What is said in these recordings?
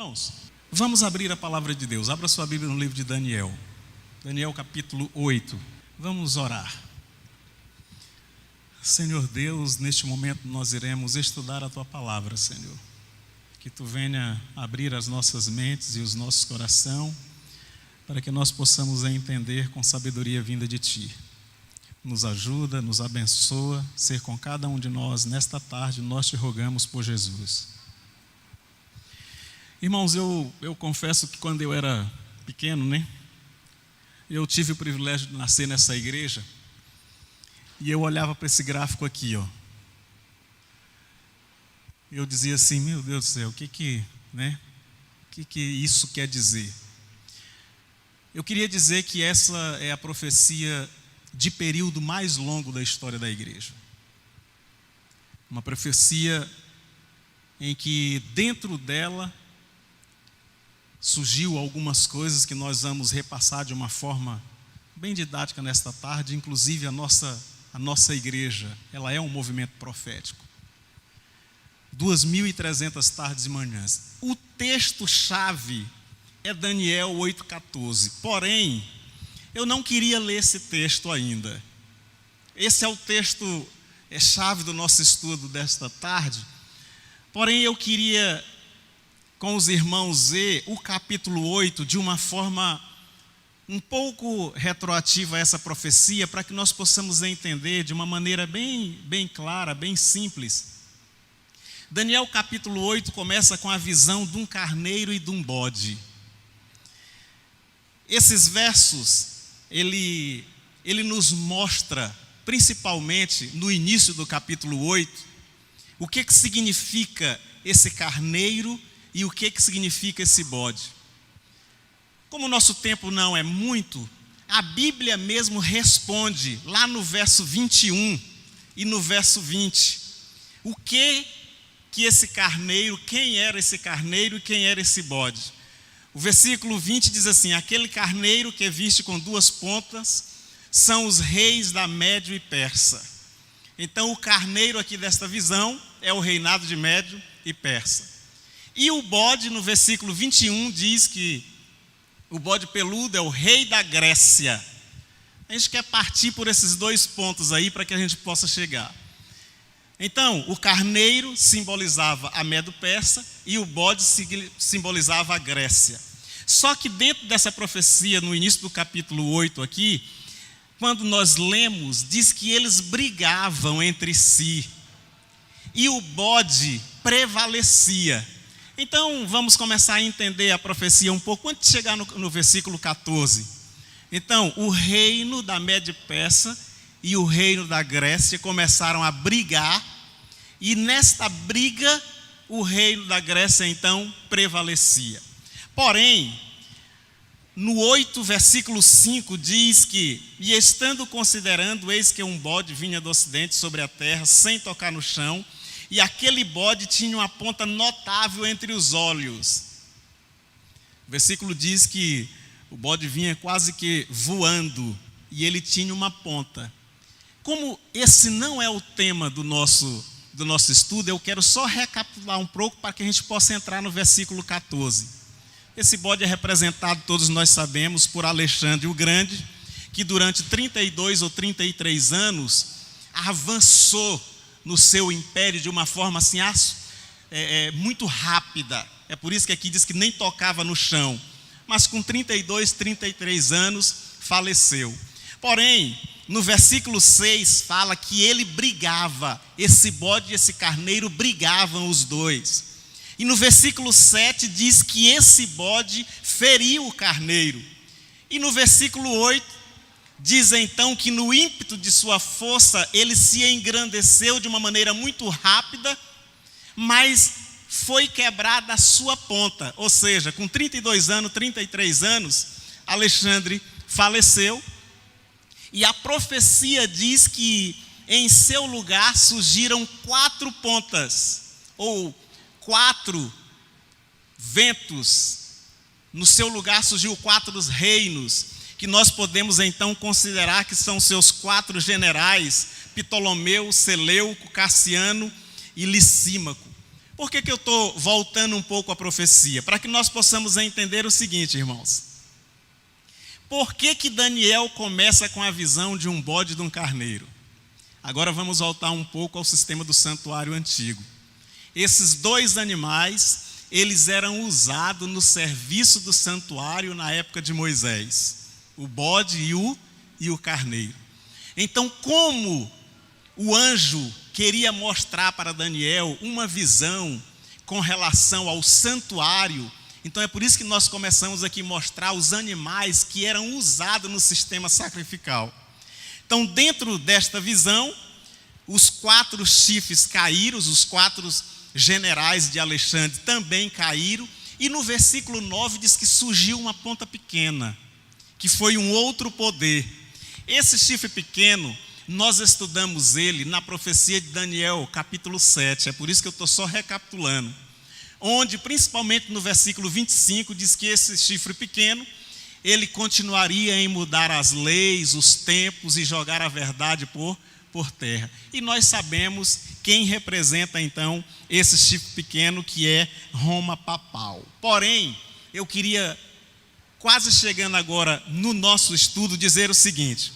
Irmãos, vamos abrir a palavra de Deus. Abra sua Bíblia no livro de Daniel. Daniel capítulo 8. Vamos orar. Senhor Deus, neste momento nós iremos estudar a Tua palavra, Senhor. Que Tu venha abrir as nossas mentes e os nossos corações, para que nós possamos entender com sabedoria vinda de Ti. Nos ajuda, nos abençoa, ser com cada um de nós nesta tarde, nós Te rogamos por Jesus. Irmãos, eu confesso que quando eu era pequeno, eu tive o privilégio de nascer nessa igreja, e eu olhava para esse gráfico aqui, eu dizia assim, meu Deus do céu, o que isso quer dizer? Eu queria dizer que essa é a profecia de período mais longo da história da igreja. Uma profecia em que dentro dela surgiu algumas coisas que nós vamos repassar de uma forma bem didática nesta tarde, inclusive a nossa igreja, ela é um movimento profético. 2.300 tardes e manhãs. O texto-chave é Daniel 8,14. Porém, eu não queria ler esse texto ainda. Esse é o texto chave do nosso estudo desta tarde. Porém, eu queria, com os irmãos, ver o capítulo 8 de uma forma um pouco retroativa a essa profecia, para que nós possamos entender de uma maneira bem clara, bem simples. Daniel capítulo 8 começa com a visão de um carneiro e de um bode. Esses versos, ele nos mostra, principalmente no início do capítulo 8, o que significa esse carneiro e o que significa esse bode. Como o nosso tempo não é muito, a Bíblia mesmo responde lá no verso 21 e no verso 20. O que esse carneiro, quem era esse carneiro e quem era esse bode. O versículo 20 diz assim: aquele carneiro que é visto com duas pontas são os reis da Médio e Persa. Então o carneiro aqui desta visão é o reinado de Médio e Persa. E o bode, no versículo 21, diz que o bode peludo é o rei da Grécia. A gente quer partir por esses dois pontos aí para que a gente possa chegar. Então, o carneiro simbolizava a Médo-Persa e o bode simbolizava a Grécia. Só que dentro dessa profecia, no início do capítulo 8 aqui, quando nós lemos, diz que eles brigavam entre si e o bode prevalecia. Então, vamos começar a entender a profecia um pouco antes de chegar no versículo 14. Então, o reino da Média-Persa e o reino da Grécia começaram a brigar, e nesta briga, o reino da Grécia, então, prevalecia. Porém, no 8, versículo 5, diz que, e estando considerando, eis que um bode vinha do ocidente sobre a terra, sem tocar no chão, e aquele bode tinha uma ponta notável entre os olhos. O versículo diz que o bode vinha quase que voando, e ele tinha uma ponta. Como esse não é o tema do nosso estudo, eu quero só recapitular um pouco para que a gente possa entrar no versículo 14. Esse bode é representado, todos nós sabemos, por Alexandre o Grande, que durante 32 ou 33 anos avançou no seu império de uma forma assim, muito rápida. É por isso que aqui diz que nem tocava no chão. Mas com 32, 33 anos, faleceu. Porém, no versículo 6 fala que ele brigava, esse bode e esse carneiro brigavam os dois. E no versículo 7 diz que esse bode feriu o carneiro. E no versículo 8 diz então que no ímpeto de sua força ele se engrandeceu de uma maneira muito rápida, mas foi quebrada a sua ponta. Ou seja, com 32 anos, 33 anos, Alexandre faleceu. E a profecia diz que em seu lugar surgiram 4 pontas, ou 4 ventos. No seu lugar surgiu 4 reinos, que nós podemos então considerar que são seus 4 generais, Ptolomeu, Seleuco, Cassiano e Licímaco. Por que eu estou voltando um pouco à profecia? Para que nós possamos entender o seguinte, irmãos. Por que Daniel começa com a visão de um bode e de um carneiro? Agora vamos voltar um pouco ao sistema do santuário antigo. Esses dois animais, eles eram usados no serviço do santuário na época de Moisés. O bode e o carneiro. Então, como o anjo queria mostrar para Daniel uma visão com relação ao santuário, então é por isso que nós começamos aqui a mostrar os animais que eram usados no sistema sacrificial. Então, dentro desta visão, os 4 chifres caíram, os 4 generais de Alexandre também caíram, e no versículo 9 diz que surgiu uma ponta pequena, que foi um outro poder. Esse chifre pequeno, nós estudamos ele na profecia de Daniel, capítulo 7, é por isso que eu estou só recapitulando, onde principalmente no versículo 25 diz que esse chifre pequeno, ele continuaria em mudar as leis, os tempos e jogar a verdade por terra. E nós sabemos quem representa então esse chifre pequeno, que é Roma papal. Porém, eu queria, quase chegando agora no nosso estudo, dizer o seguinte: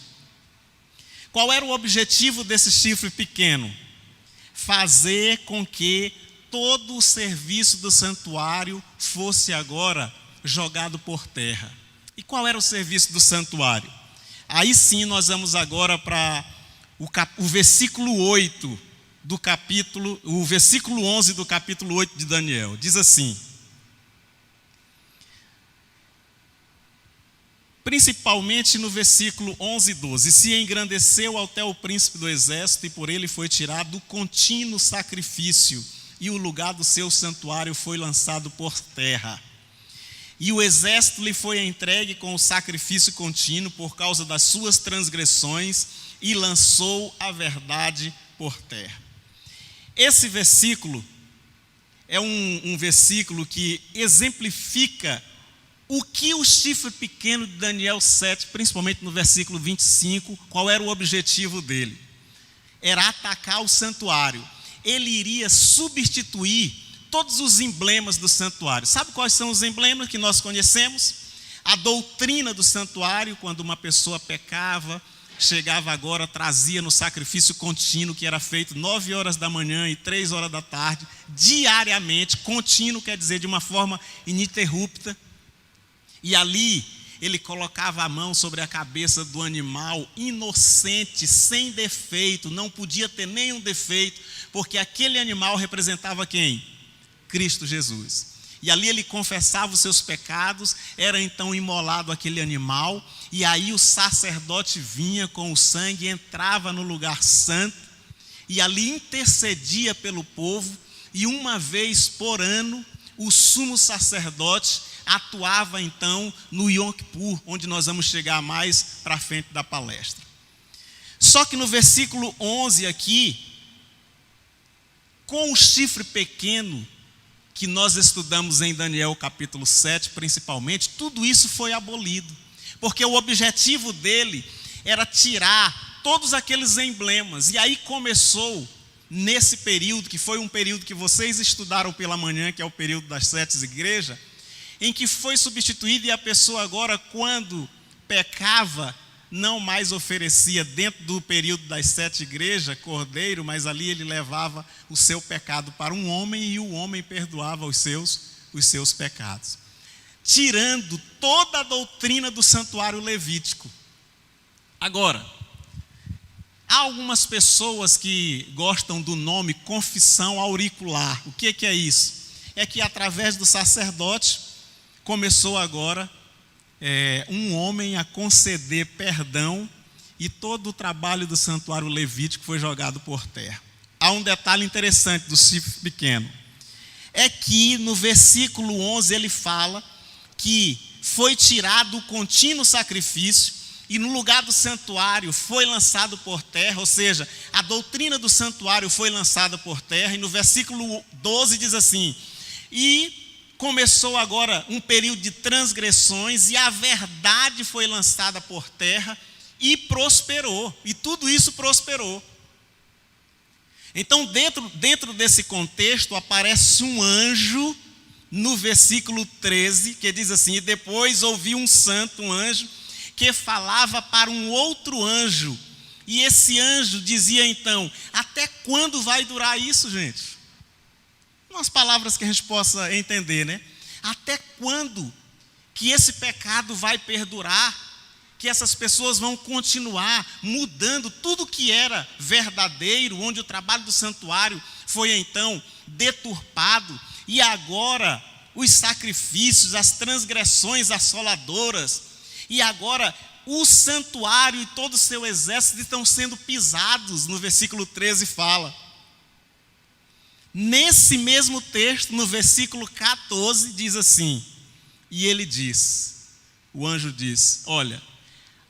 qual era o objetivo desse chifre pequeno? Fazer com que todo o serviço do santuário fosse agora jogado por terra. E qual era o serviço do santuário? Aí sim nós vamos agora para o versículo 8 do capítulo, o versículo 11 do capítulo 8 de Daniel. Diz assim: principalmente no versículo 11 e 12: se engrandeceu até o príncipe do exército, e por ele foi tirado o contínuo sacrifício, e o lugar do seu santuário foi lançado por terra. E o exército lhe foi entregue com o sacrifício contínuo por causa das suas transgressões, e lançou a verdade por terra. Esse versículo é um versículo que exemplifica o que o chifre pequeno de Daniel 7, principalmente no versículo 25, qual era o objetivo dele? Era atacar o santuário. Ele iria substituir todos os emblemas do santuário. Sabe quais são os emblemas que nós conhecemos? A doutrina do santuário, quando uma pessoa pecava, chegava agora, trazia no sacrifício contínuo, que era feito 9 horas da manhã e 3 horas da tarde, diariamente. Contínuo quer dizer de uma forma ininterrupta. E ali ele colocava a mão sobre a cabeça do animal inocente, sem defeito, não podia ter nenhum defeito, porque aquele animal representava quem? Cristo Jesus. E ali ele confessava os seus pecados, era então imolado aquele animal, e aí o sacerdote vinha com o sangue, entrava no lugar santo, e ali intercedia pelo povo, e uma vez por ano, o sumo sacerdote atuava então no Yom Kippur, onde nós vamos chegar mais para frente da palestra. Só que no versículo 11 aqui, com o chifre pequeno, que nós estudamos em Daniel capítulo 7 principalmente, tudo isso foi abolido, porque o objetivo dele era tirar todos aqueles emblemas. E aí começou, nesse período, que foi um período que vocês estudaram pela manhã, que é o período das 7 igrejas, em que foi substituído, e a pessoa agora, quando pecava, não mais oferecia dentro do período das 7 igrejas cordeiro, mas ali ele levava o seu pecado para um homem, e o homem perdoava os seus pecados, tirando toda a doutrina do santuário levítico. Agora, há algumas pessoas que gostam do nome confissão auricular. O que é isso? É que através do sacerdote começou agora um homem a conceder perdão, e todo o trabalho do santuário levítico foi jogado por terra. Há um detalhe interessante do chifre pequeno, é que no versículo 11 ele fala que foi tirado o contínuo sacrifício, e no lugar do santuário foi lançado por terra, ou seja, a doutrina do santuário foi lançada por terra. E no versículo 12 diz assim: e começou agora um período de transgressões, e a verdade foi lançada por terra, e prosperou, e tudo isso prosperou. Então, dentro desse contexto, aparece um anjo no versículo 13, que diz assim: e depois ouvi um anjo, que falava para um outro anjo. E esse anjo dizia então: até quando vai durar isso, gente? Umas palavras que a gente possa entender, né? Até quando que esse pecado vai perdurar? Que essas pessoas vão continuar mudando tudo que era verdadeiro, onde o trabalho do santuário foi então deturpado, e agora os sacrifícios, as transgressões assoladoras, e agora o santuário e todo o seu exército estão sendo pisados. No versículo 13 fala. Nesse mesmo texto, no versículo 14, diz assim: e ele diz, o anjo diz: olha,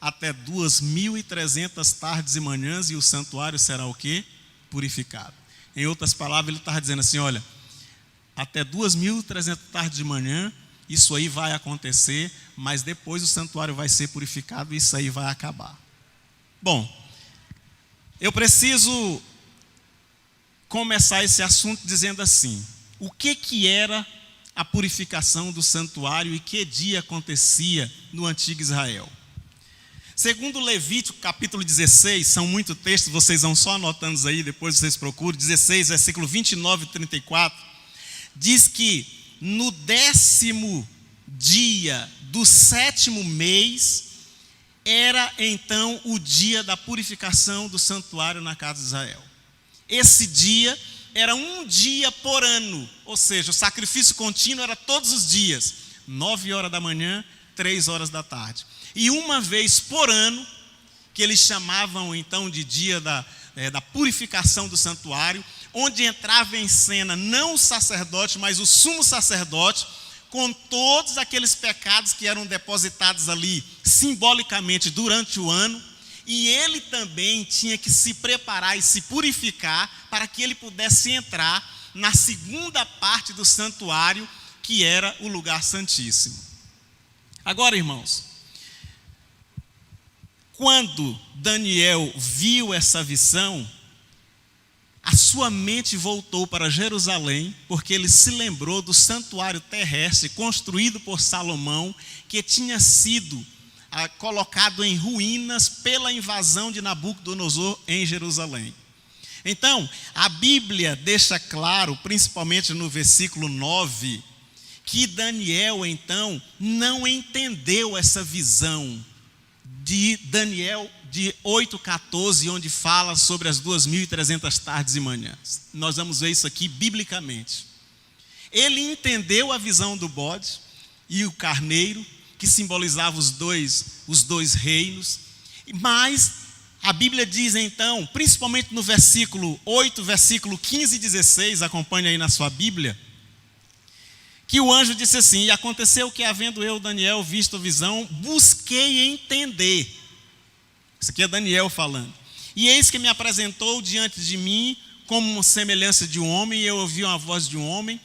até 2.300 tardes e manhãs e o santuário será o quê? Purificado. Em outras palavras, ele está dizendo assim: olha, até 2.300 tardes de manhã, isso aí vai acontecer, mas depois o santuário vai ser purificado e isso aí vai acabar. Bom, eu preciso começar esse assunto dizendo assim: o que era a purificação do santuário e que dia acontecia no antigo Israel? Segundo Levítico capítulo 16, são muitos textos, vocês vão só anotando aí, depois vocês procuram, 16, versículo 29 e 34, diz que no 10º dia do 7º mês, era então o dia da purificação do santuário na casa de Israel. Esse dia era um dia por ano, ou seja, o sacrifício contínuo era todos os dias, 9 horas da manhã, 3 horas da tarde. E uma vez por ano, que eles chamavam então de dia da purificação do santuário, onde entrava em cena não o sacerdote, mas o sumo sacerdote, com todos aqueles pecados que eram depositados ali simbolicamente durante o ano, e ele também tinha que se preparar e se purificar para que ele pudesse entrar na segunda parte do santuário, que era o lugar santíssimo. Agora, irmãos, quando Daniel viu essa visão, a sua mente voltou para Jerusalém, porque ele se lembrou do santuário terrestre construído por Salomão, que tinha sido colocado em ruínas pela invasão de Nabucodonosor em Jerusalém. Então, a Bíblia deixa claro, principalmente no versículo 9, que Daniel então não entendeu essa visão de Daniel de 8,14, onde fala sobre as 2.300 tardes e manhãs. Nós vamos ver isso aqui biblicamente. Ele entendeu a visão do bode e o carneiro, que simbolizava os dois reinos, mas a Bíblia diz então, principalmente no versículo 8, versículo 15 e 16, acompanhe aí na sua Bíblia, que o anjo disse assim: e aconteceu que, havendo eu, Daniel, visto a visão, busquei entender. Isso aqui é Daniel falando. E eis que me apresentou diante de mim como uma semelhança de um homem, e eu ouvi uma voz de um homem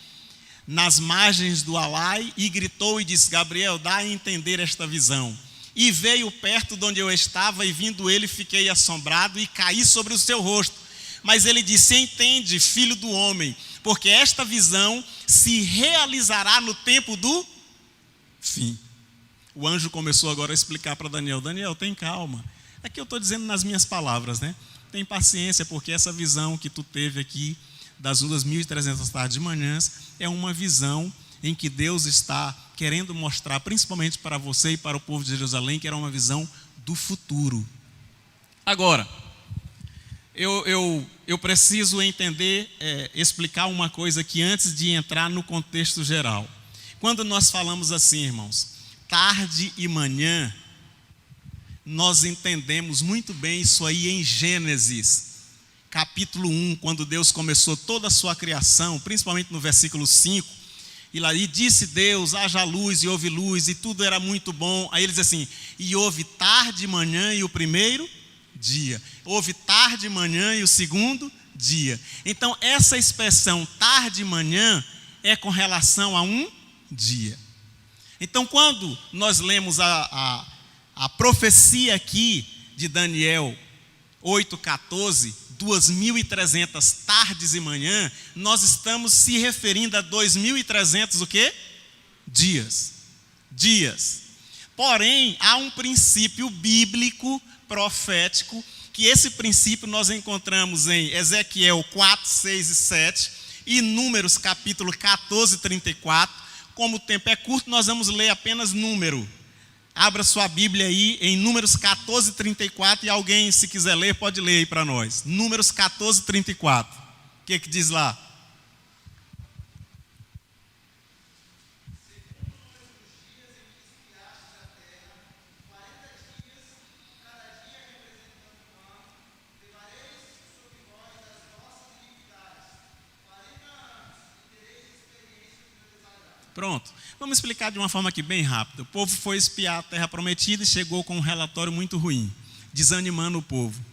nas margens do Alai, e gritou e disse: Gabriel, dá a entender esta visão. E veio perto de onde eu estava, e vindo ele, fiquei assombrado e caí sobre o seu rosto. Mas ele disse: entende, filho do homem, porque esta visão se realizará no tempo do fim. O anjo começou agora a explicar para Daniel: Daniel, tem calma. Aqui eu estou dizendo nas minhas palavras, né? Tem paciência, porque essa visão que tu teve aqui, das 2.300 tardes de manhãs, é uma visão em que Deus está querendo mostrar, principalmente para você e para o povo de Jerusalém, que era uma visão do futuro. Agora, eu preciso entender, explicar uma coisa aqui antes de entrar no contexto geral. Quando nós falamos assim, irmãos, tarde e manhã, nós entendemos muito bem isso aí em Gênesis, capítulo 1, quando Deus começou toda a sua criação, principalmente no versículo 5, e disse Deus: haja luz, e houve luz, e tudo era muito bom. Aí ele diz assim: e houve tarde e manhã e o primeiro dia. Houve tarde e manhã e o segundo dia. Então, essa expressão tarde e manhã é com relação a um dia. Então, quando nós lemos a profecia aqui de Daniel 8,14, 2.300 tardes e manhã, nós estamos se referindo a 2.300 o quê? Dias. Porém, há um princípio bíblico, profético, que esse princípio nós encontramos em Ezequiel 4, 6 e 7 e Números capítulo 14, 34. Como o tempo é curto, nós vamos ler apenas número. Abra sua Bíblia aí em Números 14, 34 e alguém, se quiser ler, pode ler aí para nós. Números 14, 34. O que diz lá? Pronto, vamos explicar de uma forma aqui bem rápida. O povo foi espiar a terra prometida e chegou com um relatório muito ruim, desanimando o povo.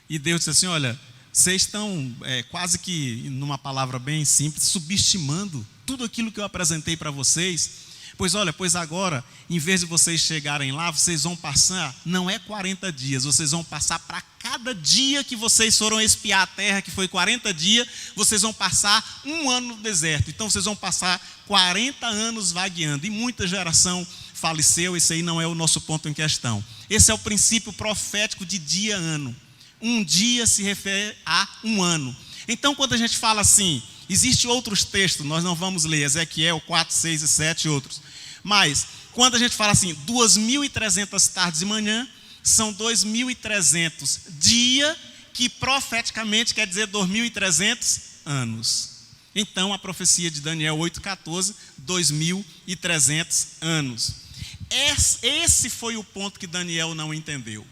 E Deus disse assim, olha, vocês estão quase que, numa palavra bem simples, subestimando tudo aquilo que eu apresentei para vocês. Pois agora, em vez de vocês chegarem lá, vocês vão passar, não é 40 dias, vocês vão passar para cada dia que vocês foram espiar a terra, que foi 40 dias, vocês vão passar 1 ano no deserto. Então vocês vão passar 40 anos vagueando, e muita geração faleceu. Esse aí não é o nosso ponto em questão. Esse é o princípio profético de dia-ano. Um dia se refere a 1 ano. Então quando a gente fala assim, existem outros textos, nós não vamos ler, Ezequiel 4, 6 e 7 e outros. Mas, quando a gente fala assim, 2.300 tardes e manhã, são 2.300 dias, que profeticamente quer dizer 2.300 anos. Então, a profecia de Daniel 8,14, 2.300 anos. Esse foi o ponto que Daniel não entendeu.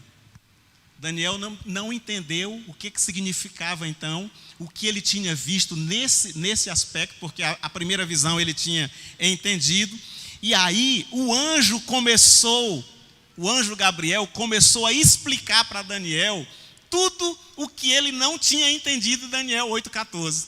Daniel não entendeu o que significava, então, o que ele tinha visto nesse aspecto, porque a primeira visão ele tinha entendido. E aí o anjo Gabriel começou a explicar para Daniel tudo o que ele não tinha entendido em Daniel 8,14.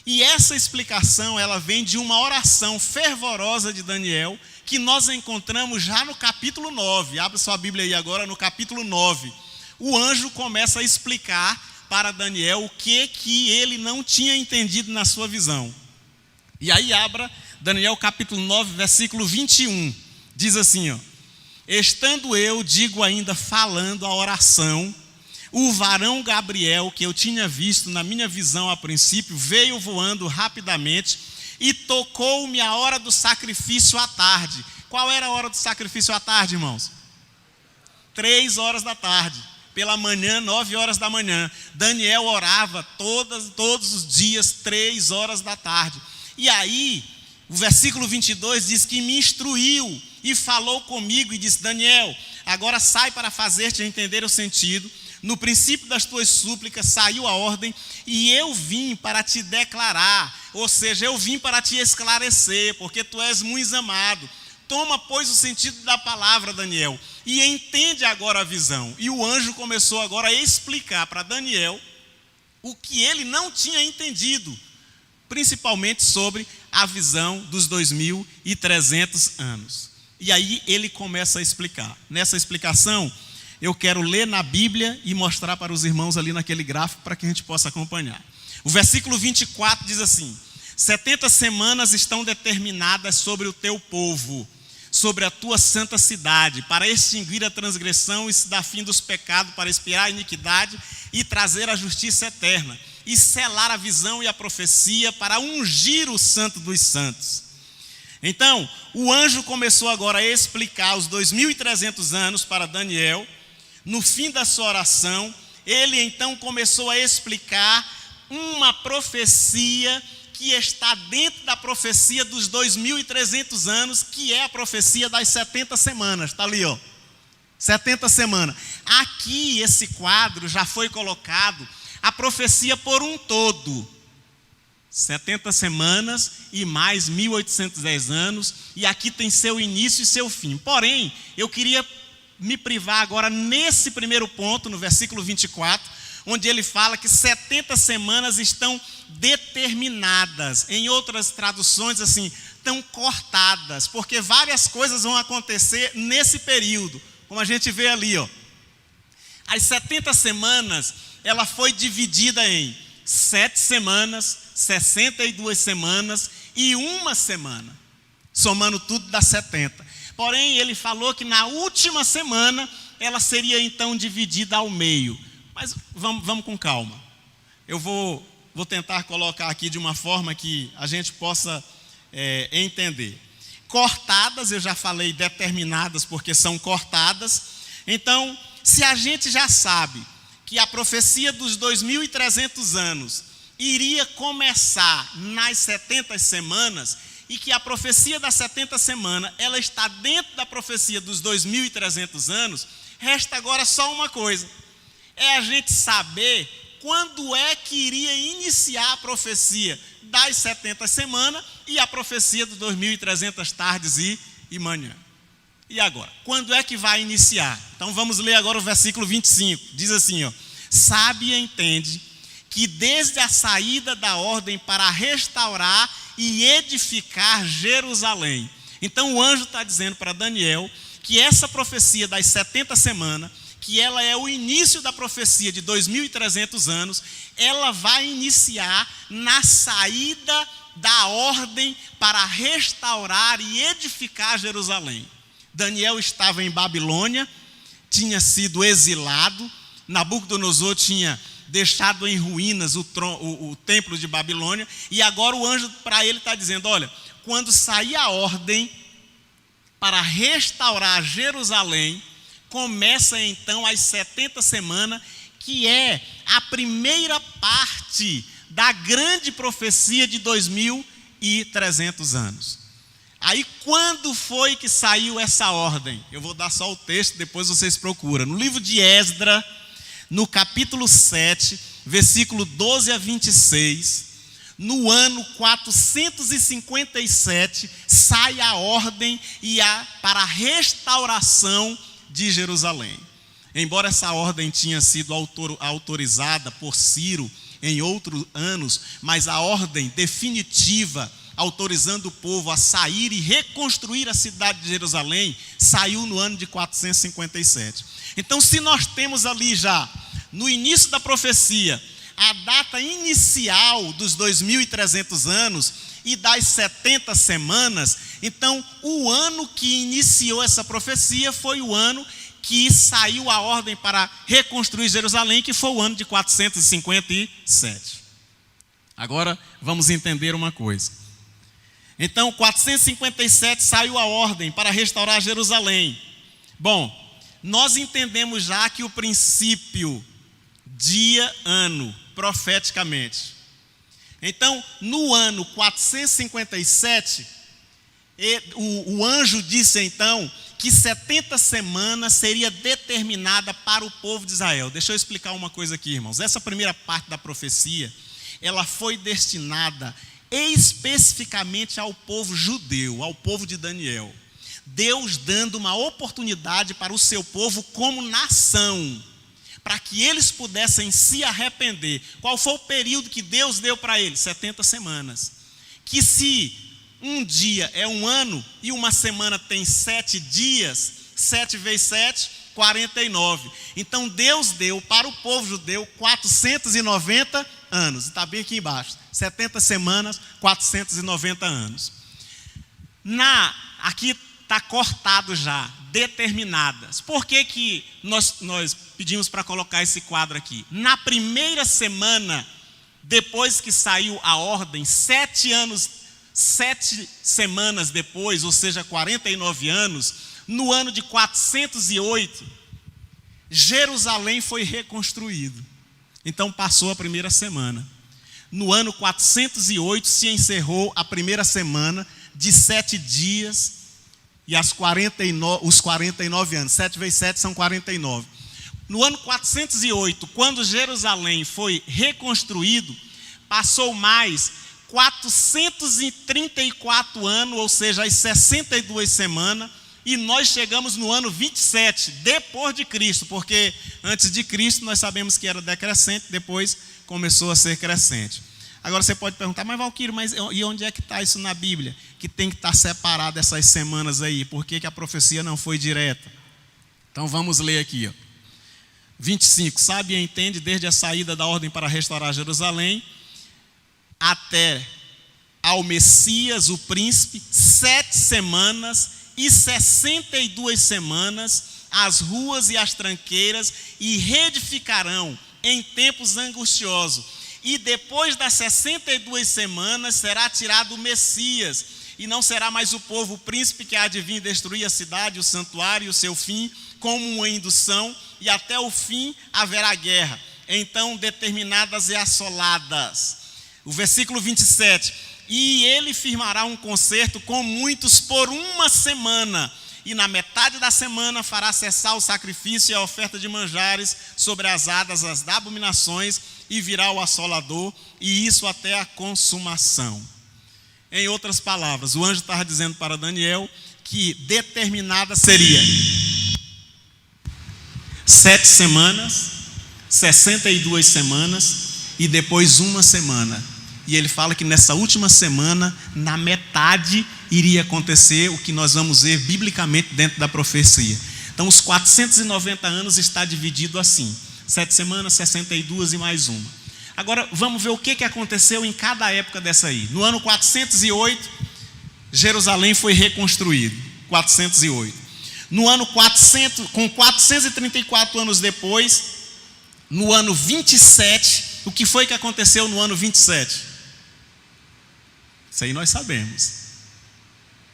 E essa explicação, ela vem de uma oração fervorosa de Daniel, que nós encontramos já no capítulo 9. Abra sua Bíblia aí agora no capítulo 9. O anjo começa a explicar para Daniel o que ele não tinha entendido na sua visão. E aí abra Daniel capítulo 9, versículo 21. Diz assim, ó: estando eu, digo ainda falando a oração, o varão Gabriel, que eu tinha visto na minha visão a princípio, veio voando rapidamente e tocou-me a hora do sacrifício à tarde. Qual era a hora do sacrifício à tarde, irmãos? 3 horas da tarde. Pela manhã, 9 horas da manhã. Daniel orava todos os dias, 3 horas da tarde. E aí, o versículo 22 diz que me instruiu e falou comigo e disse: Daniel, agora sai para fazer-te entender o sentido. No princípio das tuas súplicas saiu a ordem e eu vim para te declarar, ou seja, eu vim para te esclarecer, porque tu és muito amado. Toma, pois, o sentido da palavra, Daniel, e entende agora a visão. E o anjo começou agora a explicar para Daniel o que ele não tinha entendido, principalmente sobre a visão dos 2.300 anos. E aí ele começa a explicar. Nessa explicação, eu quero ler na Bíblia e mostrar para os irmãos ali naquele gráfico para que a gente possa acompanhar. O versículo 24 diz assim: 70 semanas estão determinadas sobre o teu povo, sobre a tua santa cidade, para extinguir a transgressão e se dar fim dos pecados, para expiar a iniquidade e trazer a justiça eterna, e selar a visão e a profecia, para ungir o santo dos santos. Então, o anjo começou agora a explicar os 2.300 anos para Daniel. No fim da sua oração, ele então começou a explicar uma profecia que está dentro da profecia dos 2.300 anos, que é a profecia das 70 semanas. Está ali, ó. 70 semanas. Aqui, esse quadro já foi colocado a profecia por um todo. 70 semanas e mais 1.810 anos. E aqui tem seu início e seu fim. Porém, eu queria me privar agora nesse primeiro ponto, no versículo 24, onde ele fala que 70 semanas estão determinadas. Em outras traduções, assim, estão cortadas, porque várias coisas vão acontecer nesse período, como a gente vê ali, ó. As 70 semanas, ela foi dividida em 7 semanas, 62 semanas e 1 semana. Somando tudo dá 70. Porém, ele falou que na última semana ela seria então dividida ao meio. Mas vamos com calma. Eu vou tentar colocar aqui de uma forma que a gente possa entender. Cortadas, eu já falei determinadas porque são cortadas. Então, se a gente já sabe que a profecia dos 2.300 anos iria começar nas 70 semanas e que a profecia das 70 semanas ela está dentro da profecia dos 2.300 anos, resta agora só uma coisa: é a gente saber quando é que iria iniciar a profecia das 70 semanas e a profecia dos 2.300 tardes e manhã. E agora? Quando é que vai iniciar? Então vamos ler agora o versículo 25. Diz assim, sabe e entende que desde a saída da ordem para restaurar e edificar Jerusalém. Então o anjo está dizendo para Daniel que essa profecia das 70 semanas, que ela é o início da profecia de 2.300 anos, ela vai iniciar na saída da ordem para restaurar e edificar Jerusalém. Daniel estava em Babilônia, tinha sido exilado, Nabucodonosor tinha deixado em ruínas o templo de Babilônia, e agora o anjo para ele está dizendo, olha, quando sair a ordem para restaurar Jerusalém, começa então as 70 semanas, que é a primeira parte da grande profecia de 2.300 anos. Aí quando foi que saiu essa ordem? Eu vou dar só o texto, depois vocês procuram. No livro de Esdras, no capítulo 7, versículo 12 a 26, no ano 457, sai a ordem para a restauração de Jerusalém. Embora essa ordem tinha sido autorizada por Ciro em outros anos, mas a ordem definitiva, autorizando o povo a sair e reconstruir a cidade de Jerusalém, saiu no ano de 457. Então, se nós temos ali já, no início da profecia, a data inicial dos 2.300 anos e das 70 semanas, então o ano que iniciou essa profecia foi o ano que saiu a ordem para reconstruir Jerusalém, que foi o ano de 457. Agora vamos entender uma coisa. Então, 457 saiu a ordem para restaurar Jerusalém. Bom, nós entendemos já que o princípio dia, ano, profeticamente. Então, no ano 457, o anjo disse então que 70 semanas seria determinada para o povo de Israel. Deixa eu explicar uma coisa aqui, irmãos. Essa primeira parte da profecia, ela foi destinada especificamente ao povo judeu, ao povo de Daniel. Deus dando uma oportunidade para o seu povo como nação, para que eles pudessem se arrepender. Qual foi o período que Deus deu para eles? 70 semanas. Que se um dia é um ano e uma semana tem 7 dias, 7 vezes 7, 49. Então Deus deu para o povo judeu 490 anos. Está bem aqui embaixo. 70 semanas, 490 anos. Aqui está cortado já, determinadas. Por que nós pedimos para colocar esse quadro aqui? Na primeira semana, depois que saiu a ordem, 7 semanas depois, ou seja, 49 anos, no ano de 408, Jerusalém foi reconstruído. Então passou a primeira semana. No ano 408 se encerrou a primeira semana de 7 dias e os 49 anos. 7 vezes 7 são 49. No ano 408, quando Jerusalém foi reconstruído, passou mais 434 anos, ou seja, as 62 semanas, e nós chegamos no ano 27, depois de Cristo, porque antes de Cristo nós sabemos que era decrescente, depois começou a ser crescente. Agora você pode perguntar, mas Valquírio, e onde é que está isso na Bíblia? Que tem que estar separado essas semanas aí, por que a profecia não foi direta? Então vamos ler aqui. 25, sabe e entende desde a saída da ordem para restaurar Jerusalém até ao Messias, o príncipe, 7 semanas e 62 semanas, as ruas e as tranqueiras, e reedificarão em tempos angustiosos. E depois das 62 semanas será tirado o Messias, e não será mais o povo, o príncipe que há de vir destruir a cidade, o santuário e o seu fim, como uma indução, e até o fim haverá guerra, então determinadas e assoladas. O versículo 27, e ele firmará um concerto com muitos por 1 semana, e na metade da semana fará cessar o sacrifício e a oferta de manjares sobre as hadas, as abominações, e virá o assolador, e isso até a consumação. Em outras palavras, o anjo estava dizendo para Daniel que determinada seria 7 semanas, 62 semanas e depois 1 semana. E ele fala que nessa última semana, na metade, iria acontecer o que nós vamos ver biblicamente dentro da profecia. Então, os 490 anos está dividido assim: 7 semanas, 62 e mais 1. Agora, vamos ver o que aconteceu em cada época dessa aí. No ano 408, Jerusalém foi reconstruído. 408. No ano 434 anos depois, no ano 27, o que foi que aconteceu no ano 27? Isso aí nós sabemos.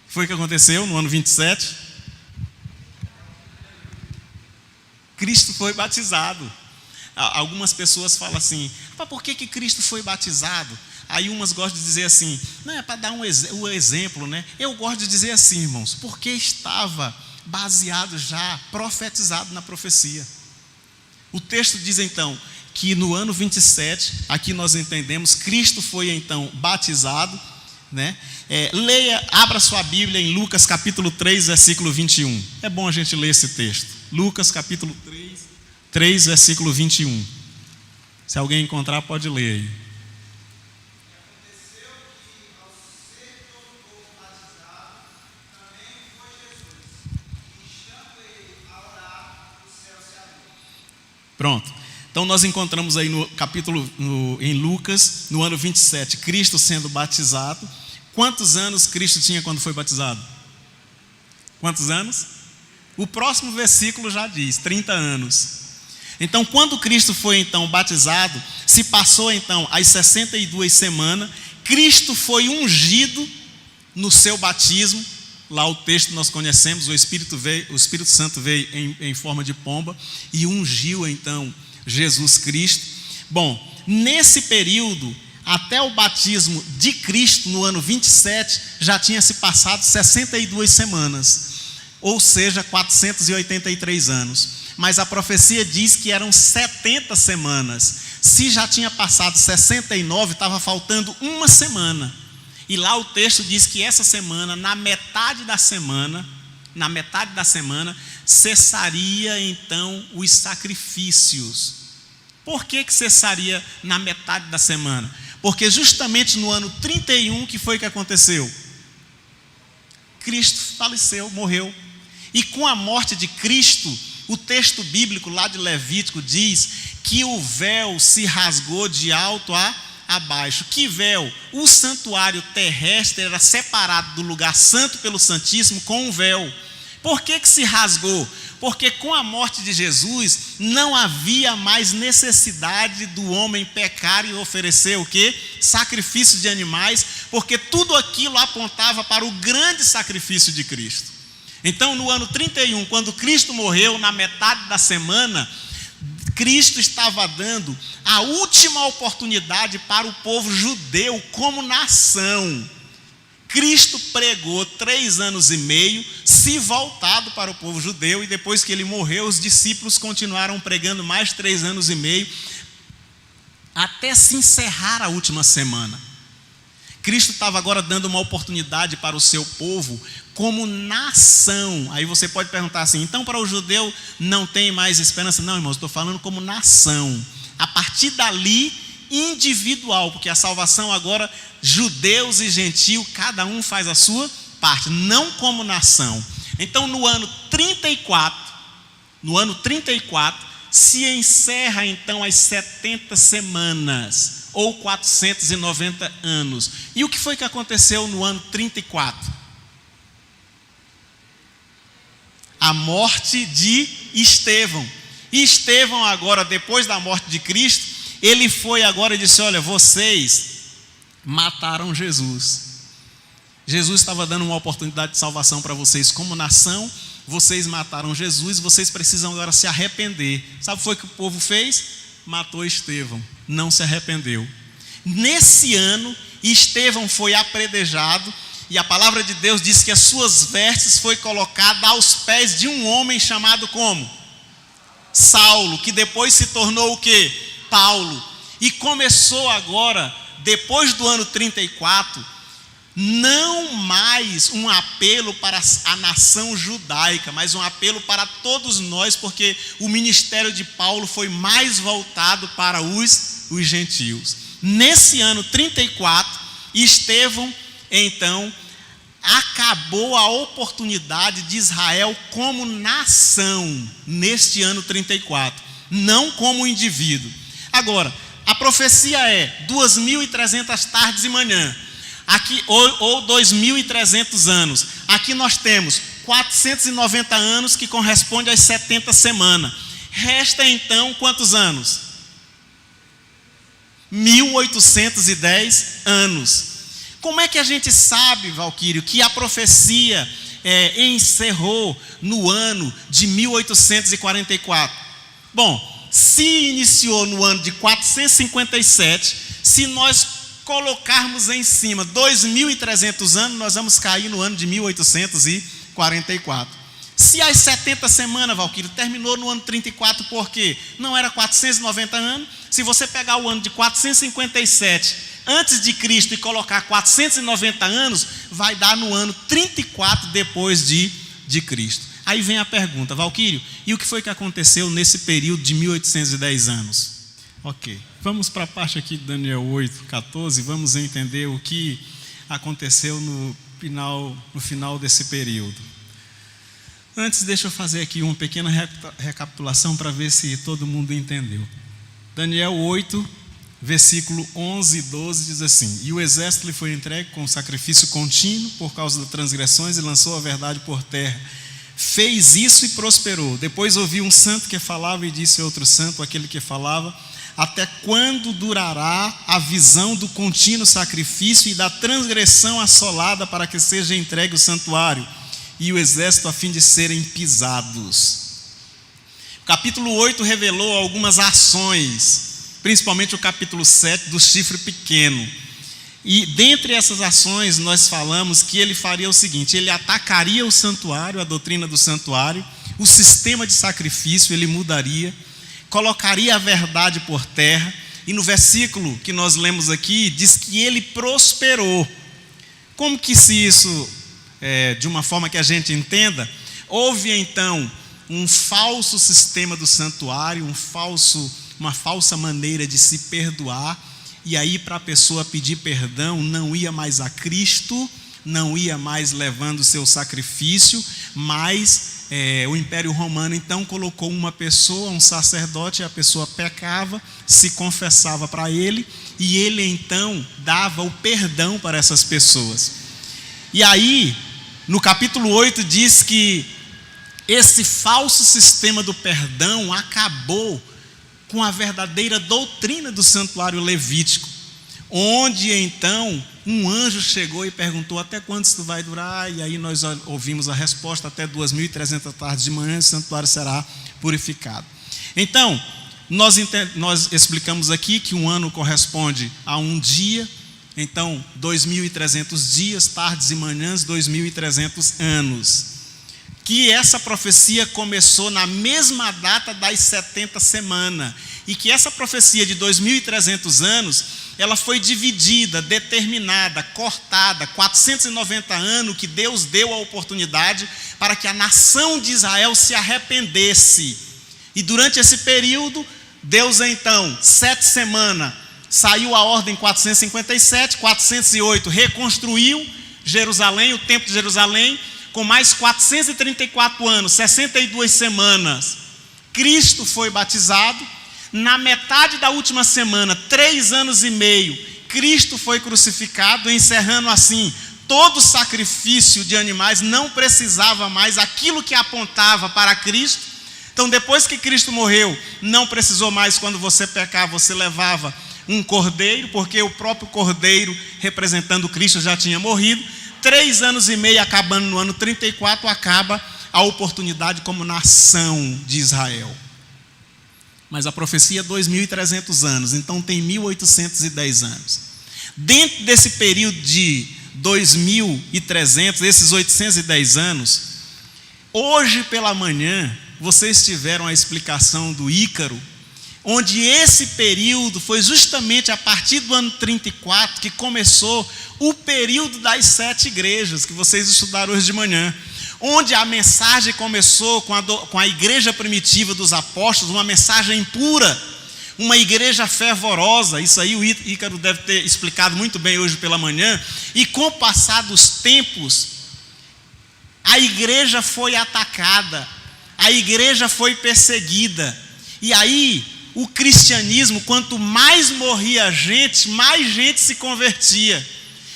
O que foi que aconteceu no ano 27? Cristo foi batizado. Algumas pessoas falam assim: por que Cristo foi batizado? Aí umas gostam de dizer assim: não, é para dar o exemplo, né? Eu gosto de dizer assim, irmãos, porque estava baseado já, profetizado na profecia. O texto diz então que no ano 27, aqui nós entendemos, Cristo foi então batizado, né? Abra sua Bíblia em Lucas capítulo 3, versículo 21. É bom a gente ler esse texto. Lucas capítulo 3, versículo 21. Se alguém encontrar, pode ler aí. Pronto. Então nós encontramos aí no capítulo, em Lucas, no ano 27, Cristo sendo batizado. Quantos anos Cristo tinha quando foi batizado? Quantos anos? O próximo versículo já diz, 30 anos. Então, quando Cristo foi então batizado, se passou então as 62 semanas, Cristo foi ungido no seu batismo. Lá o texto nós conhecemos, o Espírito Santo veio em forma de pomba e ungiu então Jesus Cristo. Bom, nesse período, até o batismo de Cristo no ano 27, já tinha se passado 62 semanas, ou seja, 483 anos. Mas a profecia diz que eram 70 semanas. Se já tinha passado 69, estava faltando 1 semana. E lá o texto diz que essa semana, na metade da semana, cessaria então os sacrifícios. Por que cessaria na metade da semana? Porque justamente no ano 31, que foi que aconteceu? Cristo faleceu, morreu. E com a morte de Cristo, o texto bíblico lá de Levítico diz que o véu se rasgou de alto a baixo. Que véu? O santuário terrestre era separado do lugar santo pelo Santíssimo com um véu. Por que se rasgou? Porque com a morte de Jesus não havia mais necessidade do homem pecar e oferecer o quê? Sacrifício de animais, porque tudo aquilo apontava para o grande sacrifício de Cristo. Então, no ano 31, quando Cristo morreu, na metade da semana, Cristo estava dando a última oportunidade para o povo judeu como nação. Cristo pregou 3 anos e meio, se voltado para o povo judeu, e depois que ele morreu, os discípulos continuaram pregando mais 3 anos e meio, até se encerrar a última semana. Cristo estava agora dando uma oportunidade para o seu povo como nação. Aí você pode perguntar assim: então para o judeu não tem mais esperança? Não, irmãos, estou falando como nação. A partir dali, individual, porque a salvação agora, judeus e gentios, cada um faz a sua parte, não como nação. Então no ano 34, se encerra então as 70 semanas, ou 490 anos. E o que foi que aconteceu no ano 34? A morte de Estevão. E Estevão agora, depois da morte de Cristo, ele foi agora e disse: olha, vocês mataram Jesus. Jesus estava dando uma oportunidade de salvação para vocês como nação. Vocês mataram Jesus, vocês precisam agora se arrepender. Sabe o que foi que o povo fez? Matou Estevão, não se arrependeu. Nesse ano, Estevão foi apedrejado, e a palavra de Deus diz que as suas vestes foi colocada aos pés de um homem chamado como? Saulo, que depois se tornou o quê? Paulo. E começou agora, depois do ano 34, não mais um apelo para a nação judaica, mas um apelo para todos nós, porque o ministério de Paulo foi mais voltado para os gentios. Nesse ano 34, Estevão, então, acabou a oportunidade de Israel como nação, neste ano 34, não como indivíduo. Agora, a profecia é 2.300 tardes e manhã. Aqui, ou 2.300 anos. Aqui nós temos 490 anos, que corresponde às 70 semanas. Resta então quantos anos? 1.810 anos. Como é que a gente sabe, Valquírio, que a profecia encerrou no ano de 1844? Bom, se iniciou no ano de 457, se nós colocarmos em cima 2.300 anos, nós vamos cair no ano de 1844. Se as 70 semanas, Valquírio, terminou no ano 34, por quê? Não era 490 anos? Se você pegar o ano de 457 antes de Cristo e colocar 490 anos, vai dar no ano 34 depois de Cristo. Aí vem a pergunta, Valquírio, e o que foi que aconteceu nesse período de 1810 anos? Ok, vamos para a parte aqui de Daniel 8:14, vamos entender o que aconteceu no final desse período. Antes, deixa eu fazer aqui uma pequena recapitulação para ver se todo mundo entendeu. Daniel 8, versículo 11 e 12 diz assim: e o exército lhe foi entregue com sacrifício contínuo por causa das transgressões e lançou a verdade por terra. Fez isso e prosperou. Depois ouvi um santo que falava e disse a outro santo, aquele que falava: até quando durará a visão do contínuo sacrifício e da transgressão assolada, para que seja entregue o santuário e o exército a fim de serem pisados? O capítulo 8 revelou algumas ações, principalmente o capítulo 7 do chifre pequeno. E dentre essas ações nós falamos que ele faria o seguinte: ele atacaria o santuário, a doutrina do santuário, o sistema de sacrifício ele mudaria, colocaria a verdade por terra, e no versículo que nós lemos aqui, diz que ele prosperou. Como que se isso, de uma forma que a gente entenda, houve então um falso sistema do santuário, uma falsa maneira de se perdoar, e aí para a pessoa pedir perdão, não ia mais a Cristo, não ia mais levando o seu sacrifício, mas o Império Romano então colocou uma pessoa, um sacerdote, a pessoa pecava, se confessava para ele, e ele então dava o perdão para essas pessoas. E aí, no capítulo 8 diz que esse falso sistema do perdão acabou com a verdadeira doutrina do santuário levítico, onde então um anjo chegou e perguntou: até quando isso vai durar? E aí nós ouvimos a resposta: até 2.300 tardes de manhã o santuário será purificado. Então, nós explicamos aqui que um ano corresponde a um dia, então 2.300 dias, tardes e manhãs, 2.300 anos. Que essa profecia começou na mesma data das 70 semanas, e que essa profecia de 2.300 anos, ela foi dividida, determinada, cortada, 490 anos, que Deus deu a oportunidade para que a nação de Israel se arrependesse. E durante esse período, Deus então, 7 semanas, saiu a ordem 457, 408, reconstruiu Jerusalém, o templo de Jerusalém, com mais 434 anos, 62 semanas, Cristo foi batizado, na metade da última semana, 3 anos e meio, Cristo foi crucificado, encerrando assim, todo sacrifício de animais não precisava mais, aquilo que apontava para Cristo. Então, depois que Cristo morreu, não precisou mais, quando você pecava, você levava um cordeiro, porque o próprio cordeiro, representando Cristo, já tinha morrido. 3 anos e meio, acabando no ano 34, acaba a oportunidade como nação de Israel. Mas a profecia é 2.300 anos, então tem 1.810 anos. Dentro desse período de 2.300, esses 810 anos, hoje pela manhã, vocês tiveram a explicação do Ícaro, onde esse período foi justamente a partir do ano 34 que começou o período das 7 igrejas, que vocês estudaram hoje de manhã, onde a mensagem começou com a igreja primitiva dos apóstolos, uma mensagem pura, uma igreja fervorosa. Isso aí o Ícaro deve ter explicado muito bem hoje pela manhã. E com o passar dos tempos, a igreja foi atacada, a igreja foi perseguida. E aí o cristianismo, quanto mais morria gente, mais gente se convertia.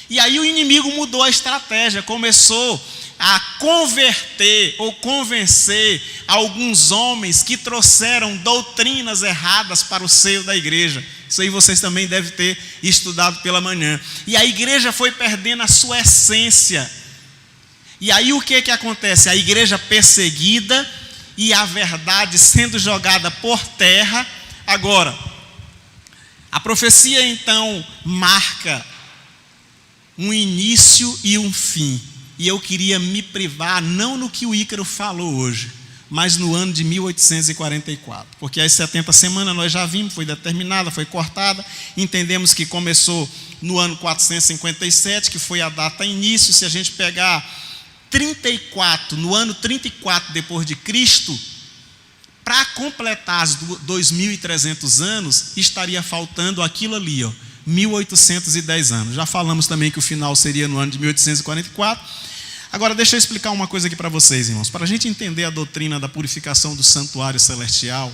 E aí o inimigo mudou a estratégia, começou a converter ou convencer alguns homens que trouxeram doutrinas erradas para o seio da igreja. Isso aí vocês também devem ter estudado pela manhã. E a igreja foi perdendo a sua essência. E aí o que acontece? A igreja perseguida e a verdade sendo jogada por terra. Agora, a profecia então marca um início e um fim. E eu queria me privar, não no que o Ícaro falou hoje, mas no ano de 1844. Porque as 70 semanas nós já vimos, foi determinada, foi cortada. Entendemos que começou no ano 457, que foi a data início. Se a gente pegar 34, no ano 34 depois de Cristo, para completar os 2.300 anos, estaria faltando aquilo ali, 1.810 anos. Já falamos também que o final seria no ano de 1844. Agora deixa eu explicar uma coisa aqui para vocês, irmãos. Para a gente entender a doutrina da purificação do santuário celestial,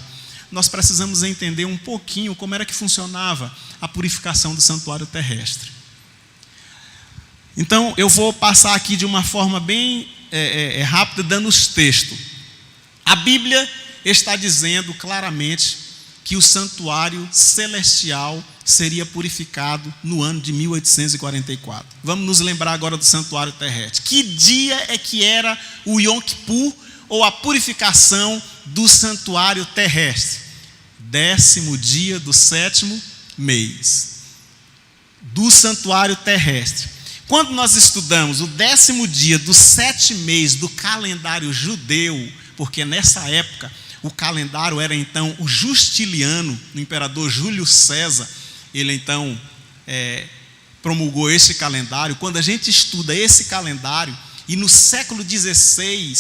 nós precisamos entender um pouquinho como era que funcionava a purificação do santuário terrestre. Então eu vou passar aqui de uma forma bem rápida, dando os textos. A Bíblia está dizendo claramente que o santuário celestial seria purificado no ano de 1844. Vamos nos lembrar agora do santuário terrestre. Que dia é que era o Yom Kippur, ou a purificação do santuário terrestre? 10º dia do 7º mês do santuário terrestre. Quando nós estudamos o 10º dia do 7º mês do calendário judeu, porque nessa época o calendário era então o Justiliano, o imperador Júlio César. Ele então promulgou esse calendário. Quando a gente estuda esse calendário, e no século XVI,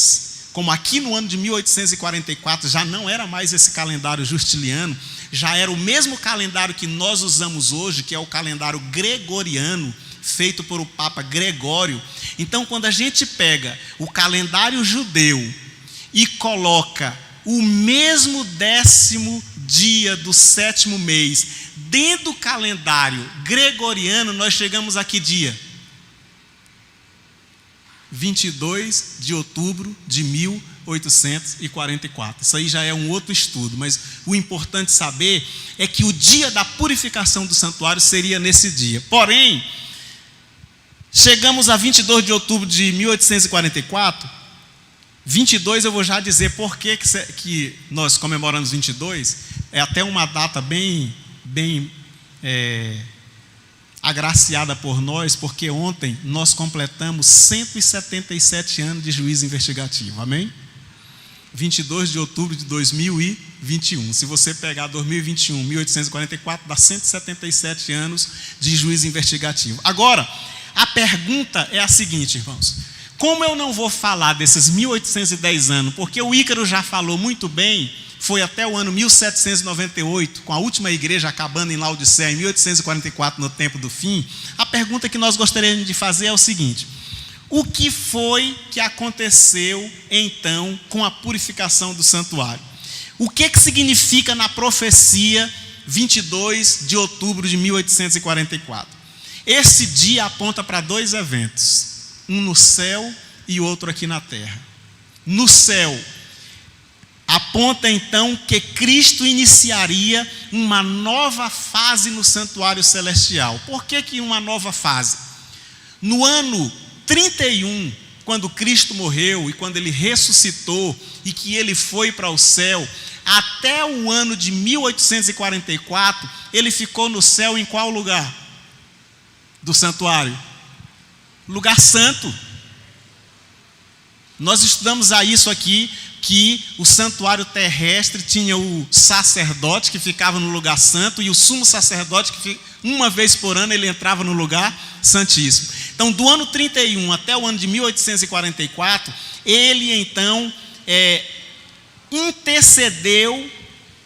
como aqui no ano de 1844, já não era mais esse calendário justiliano, já era o mesmo calendário que nós usamos hoje, que é o calendário gregoriano, feito por o Papa Gregório. Então, quando a gente pega o calendário judeu e coloca o mesmo 10º dia do 7º mês dentro do calendário gregoriano, nós chegamos a que dia? 22 de outubro de 1844. Isso aí já é um outro estudo, mas o importante saber é que o dia da purificação do santuário seria nesse dia. Porém, chegamos a 22 de outubro de 1844. 22 eu vou já dizer por que nós comemoramos 22. É até uma data bem agraciada por nós, porque ontem nós completamos 177 anos de juízo investigativo, amém? 22 de outubro de 2021. Se você pegar 2021, 1844, dá 177 anos de juízo investigativo. Agora, a pergunta é a seguinte, irmãos: como eu não vou falar desses 1810 anos, porque o Ícaro já falou muito bem, foi até o ano 1798, com a última igreja acabando em Laodiceia, em 1844, no tempo do fim. A pergunta que nós gostaríamos de fazer é o seguinte: o que foi que aconteceu então com a purificação do santuário? O que significa na profecia 22 de outubro de 1844? Esse dia aponta para dois eventos, um no céu e outro aqui na terra. No céu, aponta então que Cristo iniciaria uma nova fase no santuário celestial. Por que uma nova fase? No ano 31, quando Cristo morreu e quando ele ressuscitou e que ele foi para o céu, até o ano de 1844, ele ficou no céu em qual lugar? Do santuário? Lugar santo. Nós estudamos a isso aqui, que o santuário terrestre tinha o sacerdote que ficava no lugar santo e o sumo sacerdote que uma vez por ano ele entrava no lugar santíssimo. Então, do ano 31 até o ano de 1844, ele então intercedeu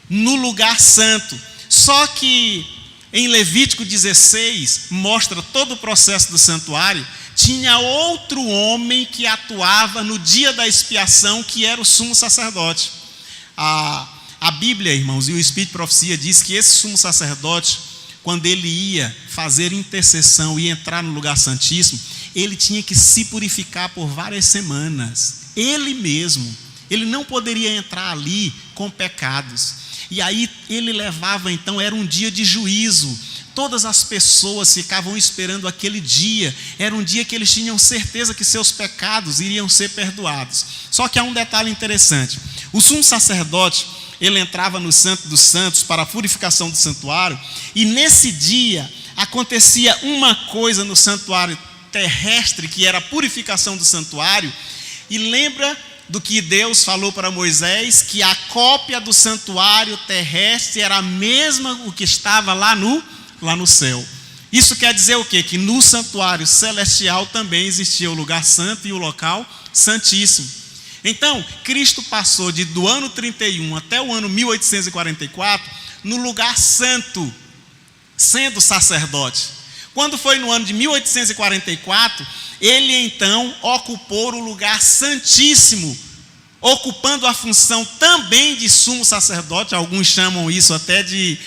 no lugar santo. Só que em Levítico 16 mostra todo o processo do santuário. Tinha outro homem que atuava no dia da expiação, que era o sumo sacerdote. A Bíblia, irmãos, e o Espírito de Profecia diz que esse sumo sacerdote, quando ele ia fazer intercessão e entrar no lugar santíssimo, ele tinha que se purificar por várias semanas. Ele mesmo, ele não poderia entrar ali com pecados. E aí ele levava, então, era um dia de juízo. Todas as pessoas ficavam esperando aquele dia. Era um dia que eles tinham certeza que seus pecados iriam ser perdoados. Só que há um detalhe interessante. O sumo sacerdote, ele entrava no Santo dos Santos para a purificação do santuário, e nesse dia acontecia uma coisa no santuário terrestre, que era a purificação do santuário. E lembra do que Deus falou para Moisés, que a cópia do santuário terrestre era a mesma o que estava lá no céu. Isso quer dizer o quê? Que no santuário celestial também existia o lugar santo e o local santíssimo. Então, Cristo passou do ano 31 até o ano 1844 no lugar santo, sendo sacerdote. Quando foi no ano de 1844, ele então ocupou o lugar santíssimo, ocupando a função também de sumo sacerdote. Alguns chamam isso até de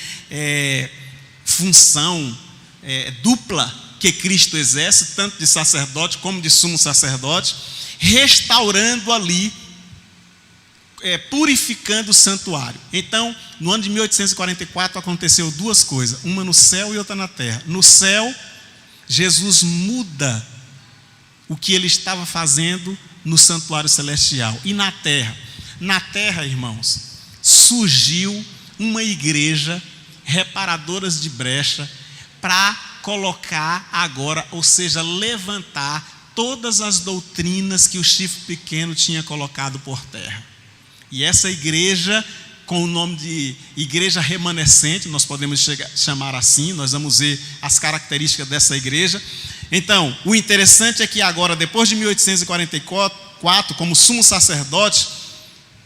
função dupla que Cristo exerce, tanto de sacerdote como de sumo sacerdote, restaurando ali, purificando o santuário. Então, no ano de 1844 aconteceu duas coisas, uma no céu e outra na terra. No céu, Jesus muda o que ele estava fazendo no santuário celestial. E na terra, irmãos, surgiu uma igreja reparadoras de brecha para colocar agora, ou seja, levantar todas as doutrinas que o chifre pequeno tinha colocado por terra. E essa igreja, com o nome de igreja remanescente, nós podemos chamar assim, nós vamos ver as características dessa igreja. Então, o interessante é que agora, depois de 1844, como sumo sacerdote,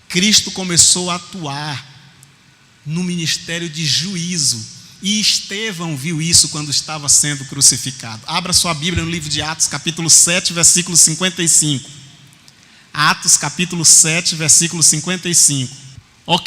Cristo começou a atuar no ministério de juízo. E Estevão viu isso quando estava sendo crucificado. Abra sua Bíblia no livro de Atos, capítulo 7, versículo 55. Atos, capítulo 7, versículo 55. Olha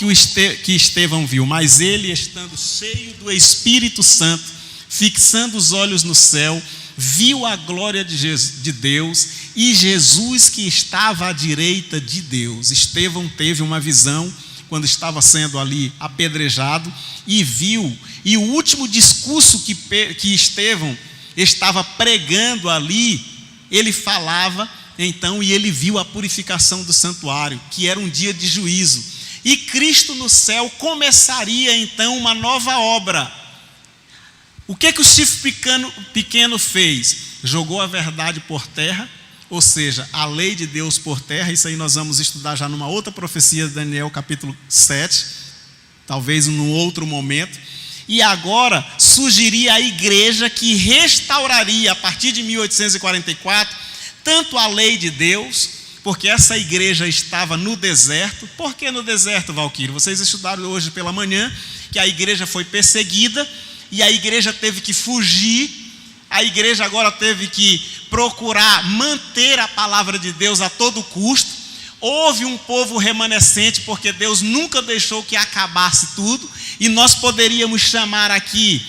que Estevão viu. Mas ele, estando cheio do Espírito Santo, fixando os olhos no céu, viu a glória de Deus e Jesus que estava à direita de Deus. Estevão teve uma visão quando estava sendo ali apedrejado e viu. E o último discurso que Estevão estava pregando ali, ele falava então, e ele viu a purificação do santuário, que era um dia de juízo. E Cristo no céu começaria então uma nova obra. O que o chifre pequeno fez? Jogou a verdade por terra, ou seja, a lei de Deus por terra. Isso aí nós vamos estudar já numa outra profecia de Daniel, capítulo 7, talvez num outro momento. E agora surgiria a igreja que restauraria, a partir de 1844, tanto a lei de Deus, porque essa igreja estava no deserto. Por que no deserto, Valquírio? Vocês estudaram hoje pela manhã que a igreja foi perseguida e a igreja teve que fugir. A igreja agora teve que procurar manter a palavra de Deus a todo custo. Houve um povo remanescente, porque Deus nunca deixou que acabasse tudo, e nós poderíamos chamar aqui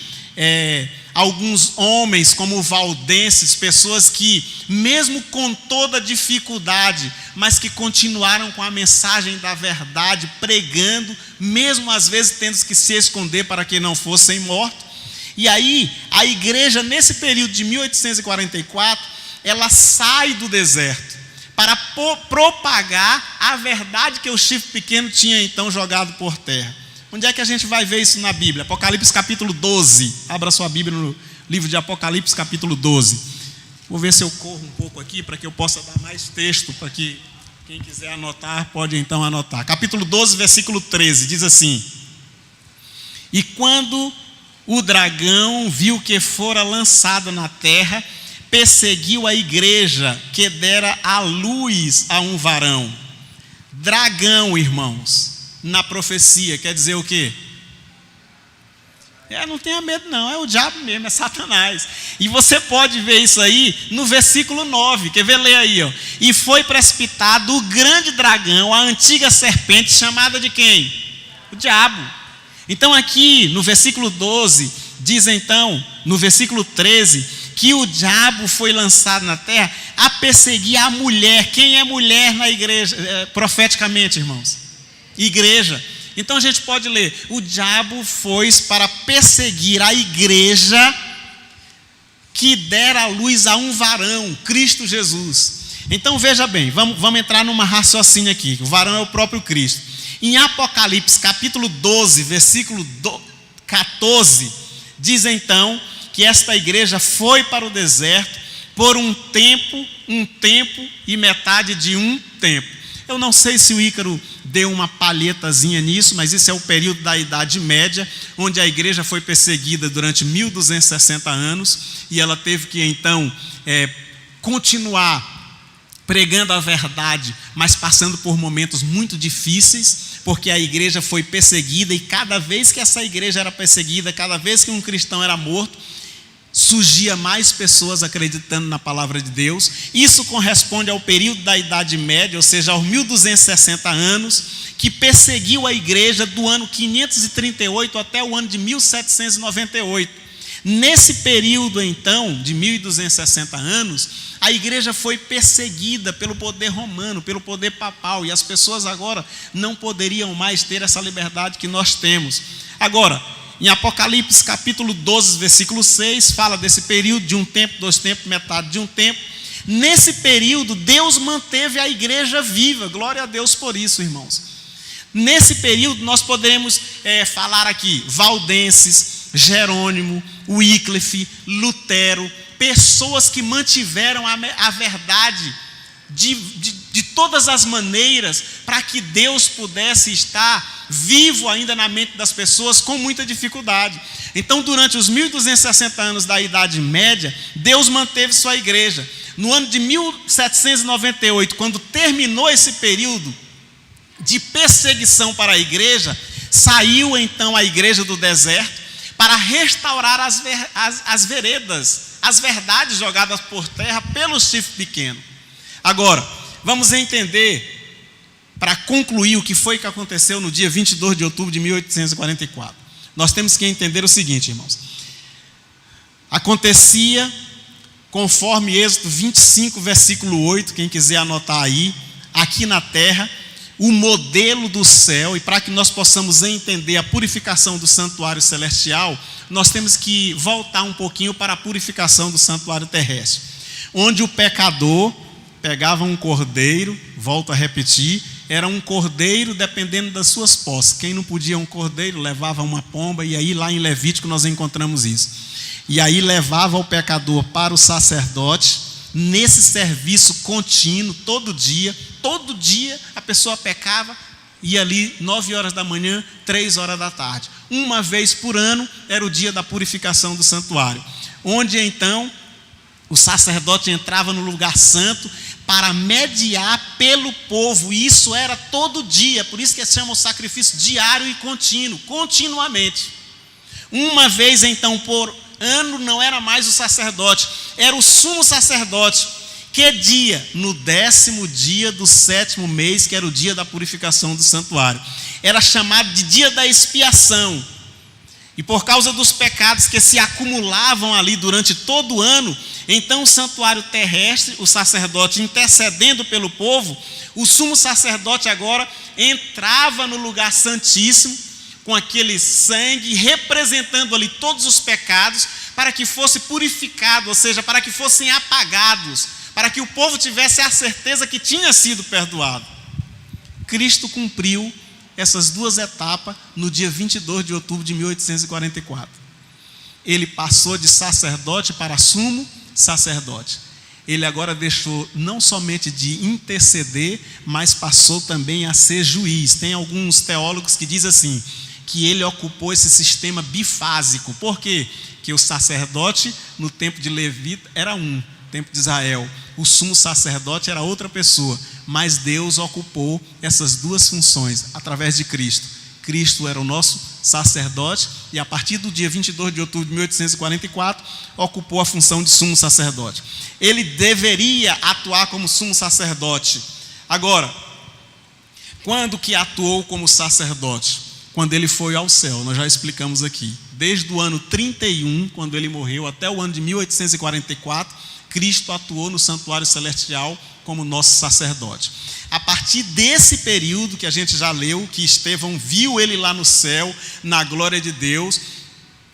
alguns homens como valdenses, pessoas que, mesmo com toda dificuldade, mas que continuaram com a mensagem da verdade, pregando, mesmo às vezes tendo que se esconder para que não fossem mortos. E aí, a igreja, nesse período de 1844, ela sai do deserto para propagar a verdade que o chifre pequeno tinha então jogado por terra. Onde é que a gente vai ver isso na Bíblia? Apocalipse capítulo 12. Abra sua Bíblia no livro de Apocalipse capítulo 12. Vou ver se eu corro um pouco aqui para que eu possa dar mais texto, para que quem quiser anotar pode então anotar. Capítulo 12, versículo 13, diz assim: E quando o dragão viu que fora lançado na terra, perseguiu a igreja que dera a luz a um varão. Dragão, irmãos, na profecia, quer dizer o quê? Não tenha medo não, é o diabo mesmo, é Satanás. E você pode ver isso aí no versículo 9, quer ver? Ler aí, ó. E foi precipitado o grande dragão, a antiga serpente, chamada de quem? O diabo. Então aqui no versículo 12, diz então, no versículo 13, que o diabo foi lançado na terra a perseguir a mulher. Quem é mulher na igreja, profeticamente, irmãos? Igreja. Então a gente pode ler: o diabo foi para perseguir a igreja que dera a luz a um varão, Cristo Jesus. Então veja bem, vamos entrar numa raciocínio aqui. O varão é o próprio Cristo. Em Apocalipse capítulo 12, versículo 14, diz então que esta igreja foi para o deserto por um tempo e metade de um tempo. Eu não sei se o Ícaro deu uma palhetazinha nisso, mas isso é o período da Idade Média, onde a igreja foi perseguida durante 1260 anos, e ela teve que então continuar pregando a verdade, mas passando por momentos muito difíceis, porque a igreja foi perseguida, e cada vez que essa igreja era perseguida, cada vez que um cristão era morto, surgia mais pessoas acreditando na palavra de Deus. Isso corresponde ao período da Idade Média, ou seja, aos 1260 anos, que perseguiu a igreja do ano 538 até o ano de 1798. Nesse período então, de 1260 anos, a igreja foi perseguida pelo poder romano, pelo poder papal, e as pessoas agora não poderiam mais ter essa liberdade que nós temos. Agora, em Apocalipse capítulo 12, versículo 6, fala desse período de um tempo, 2 tempos, metade de um tempo. Nesse período, Deus manteve a igreja viva. Glória a Deus por isso, irmãos. Nesse período, nós podemos falar aqui valdenses, Jerônimo, Wycliffe, Lutero, pessoas que mantiveram a verdade de todas as maneiras, para que Deus pudesse estar vivo ainda na mente das pessoas com muita dificuldade. Então, durante os 1260 anos da Idade Média, Deus manteve sua igreja. No ano de 1798, quando terminou esse período de perseguição para a igreja, saiu então a igreja do deserto para restaurar as veredas, as verdades jogadas por terra pelo chifre pequeno. Agora, vamos entender, para concluir, o que foi que aconteceu no dia 22 de outubro de 1844. Nós temos que entender o seguinte, irmãos. Acontecia, conforme Êxodo 25, versículo 8, quem quiser anotar aí, aqui na terra, o modelo do céu, e para que nós possamos entender a purificação do santuário celestial, nós temos que voltar um pouquinho para a purificação do santuário terrestre, onde o pecador pegava um cordeiro, volto a repetir, era um cordeiro dependendo das suas posses. Quem não podia um cordeiro, levava uma pomba, e aí lá em Levítico nós encontramos isso. E aí levava o pecador para o sacerdote, nesse serviço contínuo, todo dia a pessoa pecava, e ali 9 horas da manhã, 3 horas da tarde. Uma vez por ano era o dia da purificação do santuário, onde então o sacerdote entrava no lugar santo para mediar pelo povo, e isso era todo dia, por isso que se chama o sacrifício diário e contínuo, continuamente. Uma vez então por ano não era mais o sacerdote, era o sumo sacerdote, Que dia? No 10º dia do 7º mês, que era o dia da purificação do santuário. Era chamado de dia da expiação. E por causa dos pecados que se acumulavam ali durante todo o ano, então o santuário terrestre, o sacerdote intercedendo pelo povo, o sumo sacerdote agora entrava no lugar santíssimo com aquele sangue, representando ali todos os pecados, para que fosse purificado, ou seja, para que fossem apagados, para que o povo tivesse a certeza que tinha sido perdoado. Cristo cumpriu essas duas etapas no dia 22 de outubro de 1844. Ele passou de sacerdote para sumo sacerdote. Ele agora deixou não somente de interceder, mas passou também a ser juiz. Tem alguns teólogos que dizem assim, que ele ocupou esse sistema bifásico. Por quê? Que o sacerdote no tempo de Levi era no tempo de Israel. O sumo sacerdote era outra pessoa, mas Deus ocupou essas duas funções através de Cristo. Cristo era o nosso sacerdote e a partir do dia 22 de outubro de 1844 ocupou a função de sumo sacerdote. Ele deveria atuar como sumo sacerdote. Agora, quando que atuou como sacerdote? Quando ele foi ao céu, nós já explicamos aqui. Desde o ano 31, quando ele morreu, até o ano de 1844, Cristo atuou no santuário celestial como nosso sacerdote. A partir desse período que a gente já leu, que Estevão viu ele lá no céu, na glória de Deus,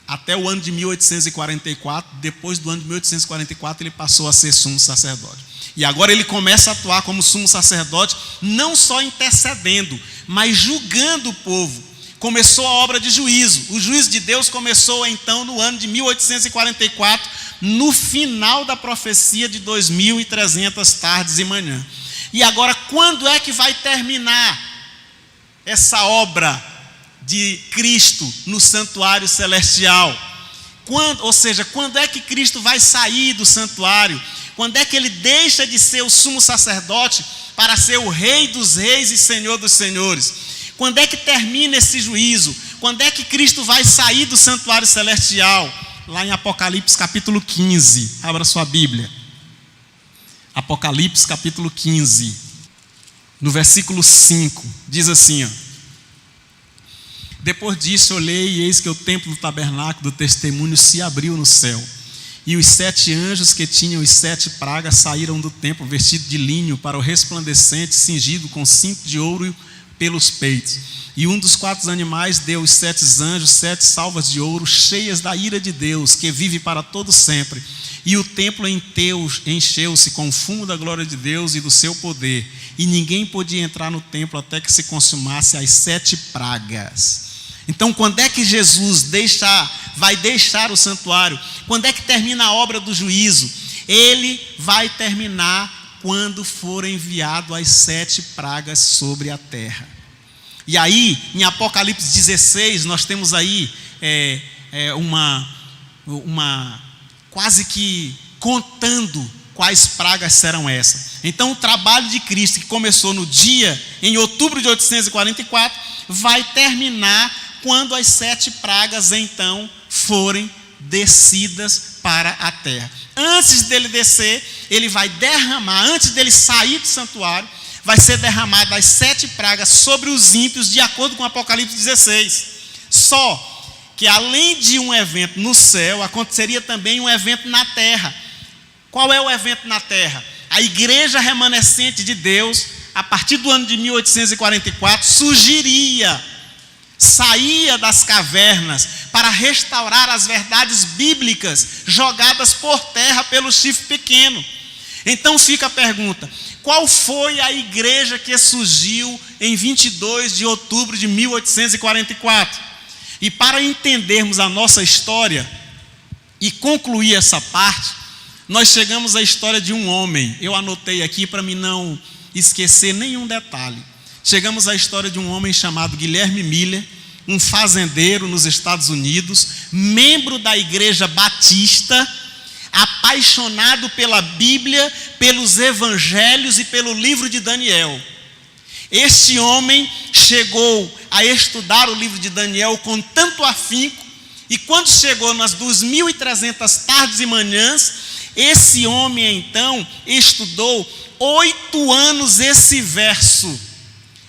até o ano de 1844, depois do ano de 1844 ele passou a ser sumo sacerdote. E agora ele começa a atuar como sumo sacerdote, não só intercedendo, mas julgando o povo. Começou a obra de juízo. O juízo de Deus começou então no ano de 1844, no final da profecia de 2300 tardes e manhã. E agora, quando é que vai terminar essa obra de Cristo no santuário celestial? Quando é que Cristo vai sair do santuário? Quando é que ele deixa de ser o sumo sacerdote para ser o Rei dos reis e Senhor dos senhores? Quando é que termina esse juízo? Quando é que Cristo vai sair do santuário celestial? Lá em Apocalipse capítulo 15, abra sua Bíblia. Apocalipse capítulo 15, no versículo 5, diz assim, ó: Depois disso olhei e eis que o templo do tabernáculo do testemunho se abriu no céu. E os 7 anjos que tinham os 7 pragas saíram do templo vestidos de linho para o resplandecente, cingido com cinto de ouro pelos peitos. E um dos 4 animais deu aos 7 anjos 7 salvas de ouro, cheias da ira de Deus, que vive para todo sempre. E o templo encheu-se com o fumo da glória de Deus e do seu poder. E ninguém podia entrar no templo até que se consumasse as 7 pragas. Então, quando é que Jesus vai deixar o santuário? Quando é que termina a obra do juízo? Ele vai terminar quando for enviado as 7 pragas sobre a terra. E aí, em Apocalipse 16, nós temos aí quase que contando quais pragas serão essas. Então, o trabalho de Cristo, que começou em outubro de 1844, vai terminar quando as 7 pragas, então, forem descidas para a terra. Antes dele descer, ele vai derramar, antes dele sair do santuário, vai ser derramado as 7 pragas sobre os ímpios, de acordo com Apocalipse 16. Só que além de um evento no céu, aconteceria também um evento na terra. Qual é o evento na terra? A igreja remanescente de Deus, a partir do ano de 1844, saía das cavernas para restaurar as verdades bíblicas jogadas por terra pelo chifre pequeno. Então fica a pergunta: qual foi a igreja que surgiu em 22 de outubro de 1844? E para entendermos a nossa história e concluir essa parte, nós chegamos à história de um homem. Eu anotei aqui para mim não esquecer nenhum detalhe. Chegamos à história de um homem chamado Guilherme Miller, um fazendeiro nos Estados Unidos, membro da Igreja Batista, apaixonado pela Bíblia, pelos Evangelhos e pelo livro de Daniel. Este homem chegou a estudar o livro de Daniel com tanto afinco, e quando chegou nas 2300 tardes e manhãs, Esse homem então estudou 8 anos esse verso,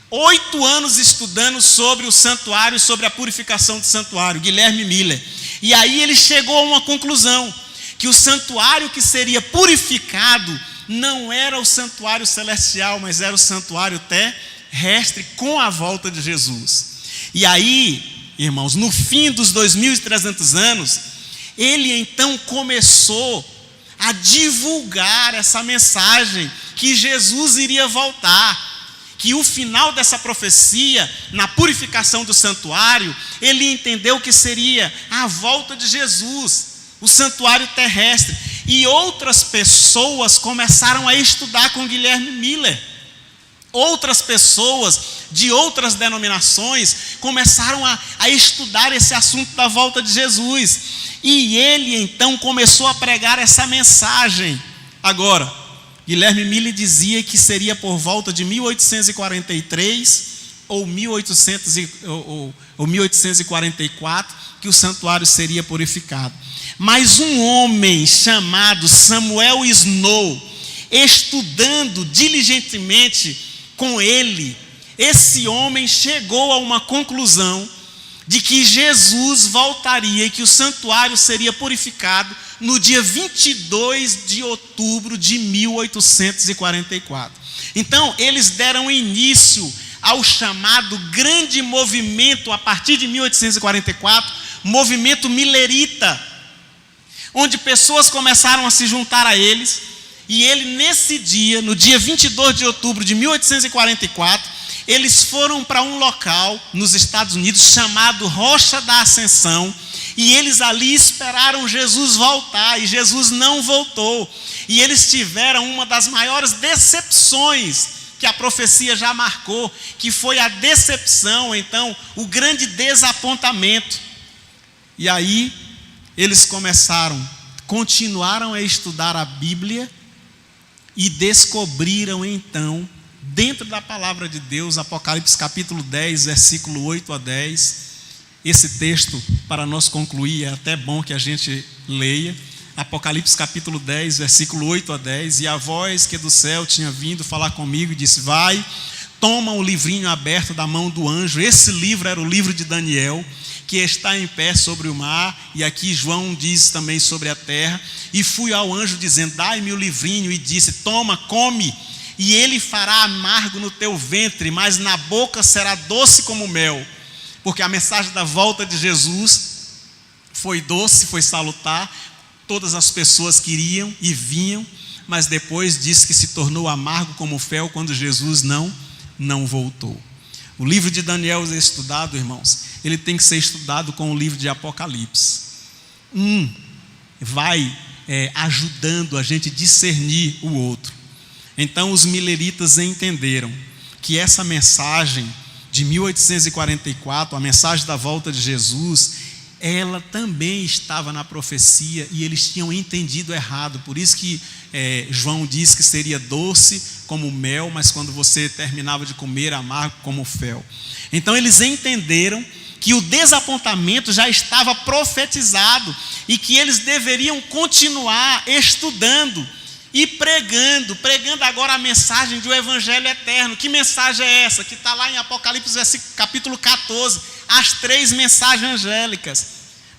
8 anos estudando sobre o santuário, sobre a purificação do santuário, Guilherme Miller. E aí ele chegou a uma conclusão, que o santuário que seria purificado não era o santuário celestial, mas era o santuário terrestre com a volta de Jesus. E aí, irmãos, no fim dos 2.300 anos, ele então começou a divulgar essa mensagem que Jesus iria voltar, que o final dessa profecia, na purificação do santuário, ele entendeu que seria a volta de Jesus, o santuário terrestre. E outras pessoas começaram a estudar com Guilherme Miller. Outras pessoas de outras denominações começaram a estudar esse assunto da volta de Jesus. E ele então começou a pregar essa mensagem. Agora, Guilherme Miller dizia que seria por volta de 1843 ou 1844 que o santuário seria purificado. Mas um homem chamado Samuel Snow, estudando diligentemente com ele, esse homem chegou a uma conclusão de que Jesus voltaria e que o santuário seria purificado no dia 22 de outubro de 1844. Então, eles deram início ao chamado grande movimento, a partir de 1844, movimento milerita, onde pessoas começaram a se juntar a eles, e ele nesse dia, no dia 22 de outubro de 1844, eles foram para um local nos Estados Unidos chamado Rocha da Ascensão, e eles ali esperaram Jesus voltar, e Jesus não voltou, e eles tiveram uma das maiores decepções que a profecia já marcou, que foi a decepção, então, o grande desapontamento. E aí, eles continuaram a estudar a Bíblia, e descobriram então, dentro da palavra de Deus, Apocalipse capítulo 10, versículo 8 a 10, esse texto, para nós concluir, é até bom que a gente leia, Apocalipse capítulo 10, versículo 8 a 10, e a voz que do céu tinha vindo falar comigo e disse: vai, toma o livrinho aberto da mão do anjo. Esse livro era o livro de Daniel, que está em pé sobre o mar, e aqui João diz também sobre a terra. E fui ao anjo dizendo: dai-me o livrinho, e disse: toma, come, e ele fará amargo no teu ventre, mas na boca será doce como mel. Porque a mensagem da volta de Jesus foi doce, foi salutar, todas as pessoas queriam e vinham, mas depois diz que se tornou amargo como fel quando Jesus não voltou. O livro de Daniel é estudado, irmãos, ele tem que ser estudado com o livro de Apocalipse. Vai ajudando a gente discernir o outro. Então os mileritas entenderam que essa mensagem de 1844, a mensagem da volta de Jesus, ela também estava na profecia, e eles tinham entendido errado. Por isso que João diz que seria doce como mel, mas quando você terminava de comer, amargo como fel. Então eles entenderam que o desapontamento já estava profetizado, e que eles deveriam continuar estudando e pregando agora a mensagem do Evangelho eterno. Que mensagem é essa? Que está lá em Apocalipse capítulo 14, as 3 mensagens angélicas.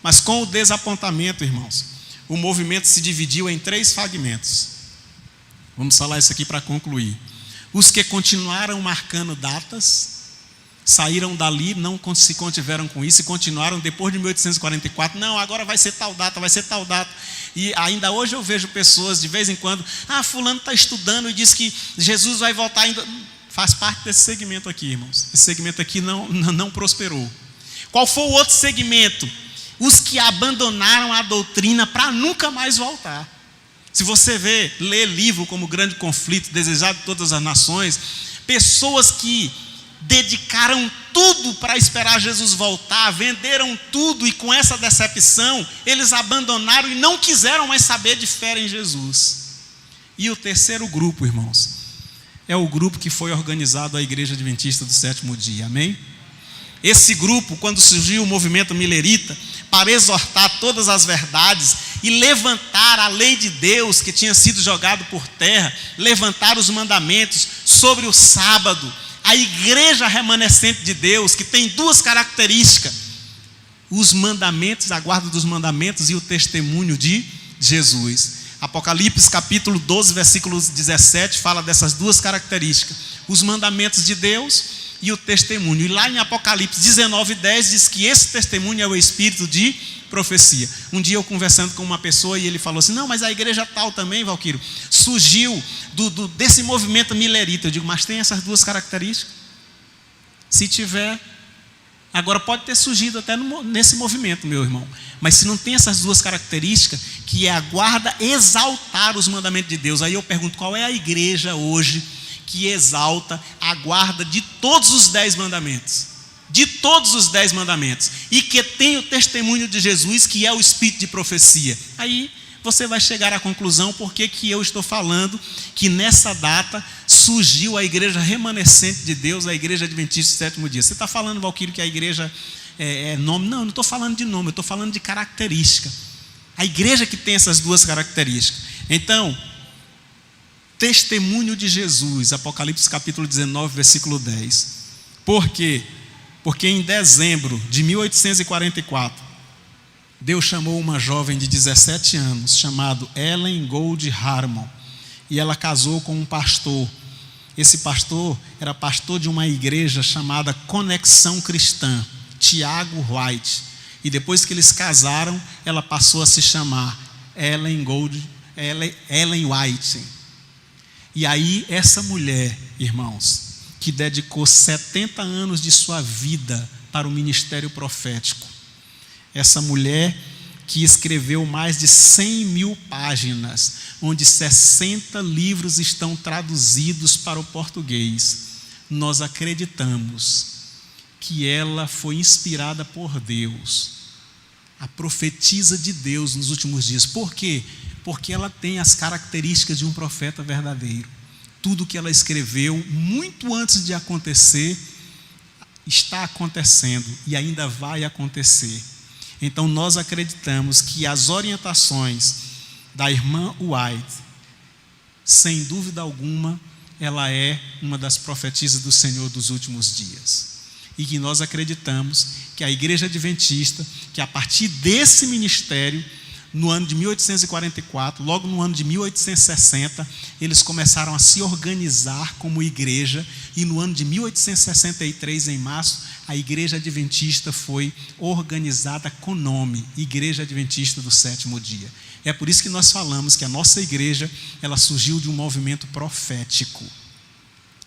Mas com o desapontamento, irmãos, o movimento se dividiu em 3 fragmentos. Vamos falar isso aqui para concluir. Os que continuaram marcando datas, saíram dali, não se contiveram com isso, e continuaram depois de 1844, não, agora vai ser tal data, e ainda hoje eu vejo pessoas, de vez em quando, fulano está estudando e diz que Jesus vai voltar ainda. Faz parte desse segmento aqui, irmãos. Esse segmento aqui não prosperou. Qual foi o outro segmento? Os que abandonaram a doutrina para nunca mais voltar. Se você lê livro como O Grande Conflito, Desejado de Todas as Nações, pessoas que dedicaram tudo para esperar Jesus voltar, venderam tudo, e com essa decepção, eles abandonaram e não quiseram mais saber de fé em Jesus. E o terceiro grupo, irmãos, é o grupo que foi organizado a Igreja Adventista do Sétimo Dia, amém? Esse grupo, quando surgiu o movimento milerita, para exortar todas as verdades, e levantar a lei de Deus que tinha sido jogado por terra, levantar os mandamentos sobre o sábado. A igreja remanescente de Deus, que tem duas características: os mandamentos, a guarda dos mandamentos e o testemunho de Jesus. Apocalipse capítulo 12, versículo 17, fala dessas duas características: os mandamentos de Deus e o testemunho. E lá em Apocalipse 19:10 diz que esse testemunho é o espírito de profecia. Um dia eu conversando com uma pessoa e ele falou assim: não, mas a igreja tal também, Valquírio, surgiu desse movimento milerita. Eu digo, mas tem essas duas características? Se tiver, agora pode ter surgido até nesse movimento, meu irmão, mas se não tem essas duas características, que é a guarda, exaltar os mandamentos de Deus, aí eu pergunto, qual é a igreja hoje que exalta a guarda de todos os 10 mandamentos? De todos os 10 mandamentos, e que tem o testemunho de Jesus, que é o espírito de profecia. Aí você vai chegar à conclusão porque que eu estou falando que nessa data surgiu a igreja remanescente de Deus, a igreja adventista do sétimo dia. Você está falando, Valquírio, que a igreja é nome? Não, eu não estou falando de nome, eu estou falando de característica. A igreja que tem essas duas características. Então, testemunho de Jesus, Apocalipse capítulo 19, versículo 10. Por quê? Porque em dezembro de 1844, Deus chamou uma jovem de 17 anos, chamado Ellen Gold Harmon, e ela casou com um pastor. Esse pastor era pastor de uma igreja chamada Conexão Cristã, Tiago White. E depois que eles casaram, ela passou a se chamar Ellen White. E aí essa mulher, irmãos, que dedicou 70 anos de sua vida para o ministério profético, essa mulher que escreveu mais de 100.000 páginas, onde 60 livros estão traduzidos para o português, nós acreditamos que ela foi inspirada por Deus, a profetisa de Deus nos últimos dias. Por quê? Porque ela tem as características de um profeta verdadeiro. Tudo que ela escreveu, muito antes de acontecer, está acontecendo e ainda vai acontecer. Então nós acreditamos que as orientações da irmã White, sem dúvida alguma, ela é uma das profetisas do Senhor dos últimos dias. E que nós acreditamos que a igreja adventista, que a partir desse ministério, no ano de 1844, logo no ano de 1860, eles começaram a se organizar como igreja, e no ano de 1863, em março, a igreja adventista foi organizada com nome, Igreja Adventista do Sétimo Dia. É por isso que nós falamos que a nossa igreja, ela surgiu de um movimento profético.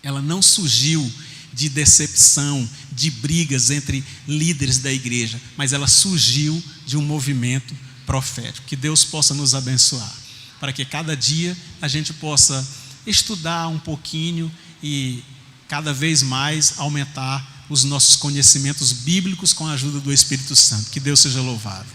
Ela não surgiu de decepção, de brigas entre líderes da igreja, mas ela surgiu de um movimento profético. Que Deus possa nos abençoar, para que cada dia a gente possa estudar um pouquinho e cada vez mais aumentar os nossos conhecimentos bíblicos com a ajuda do Espírito Santo. Que Deus seja louvado.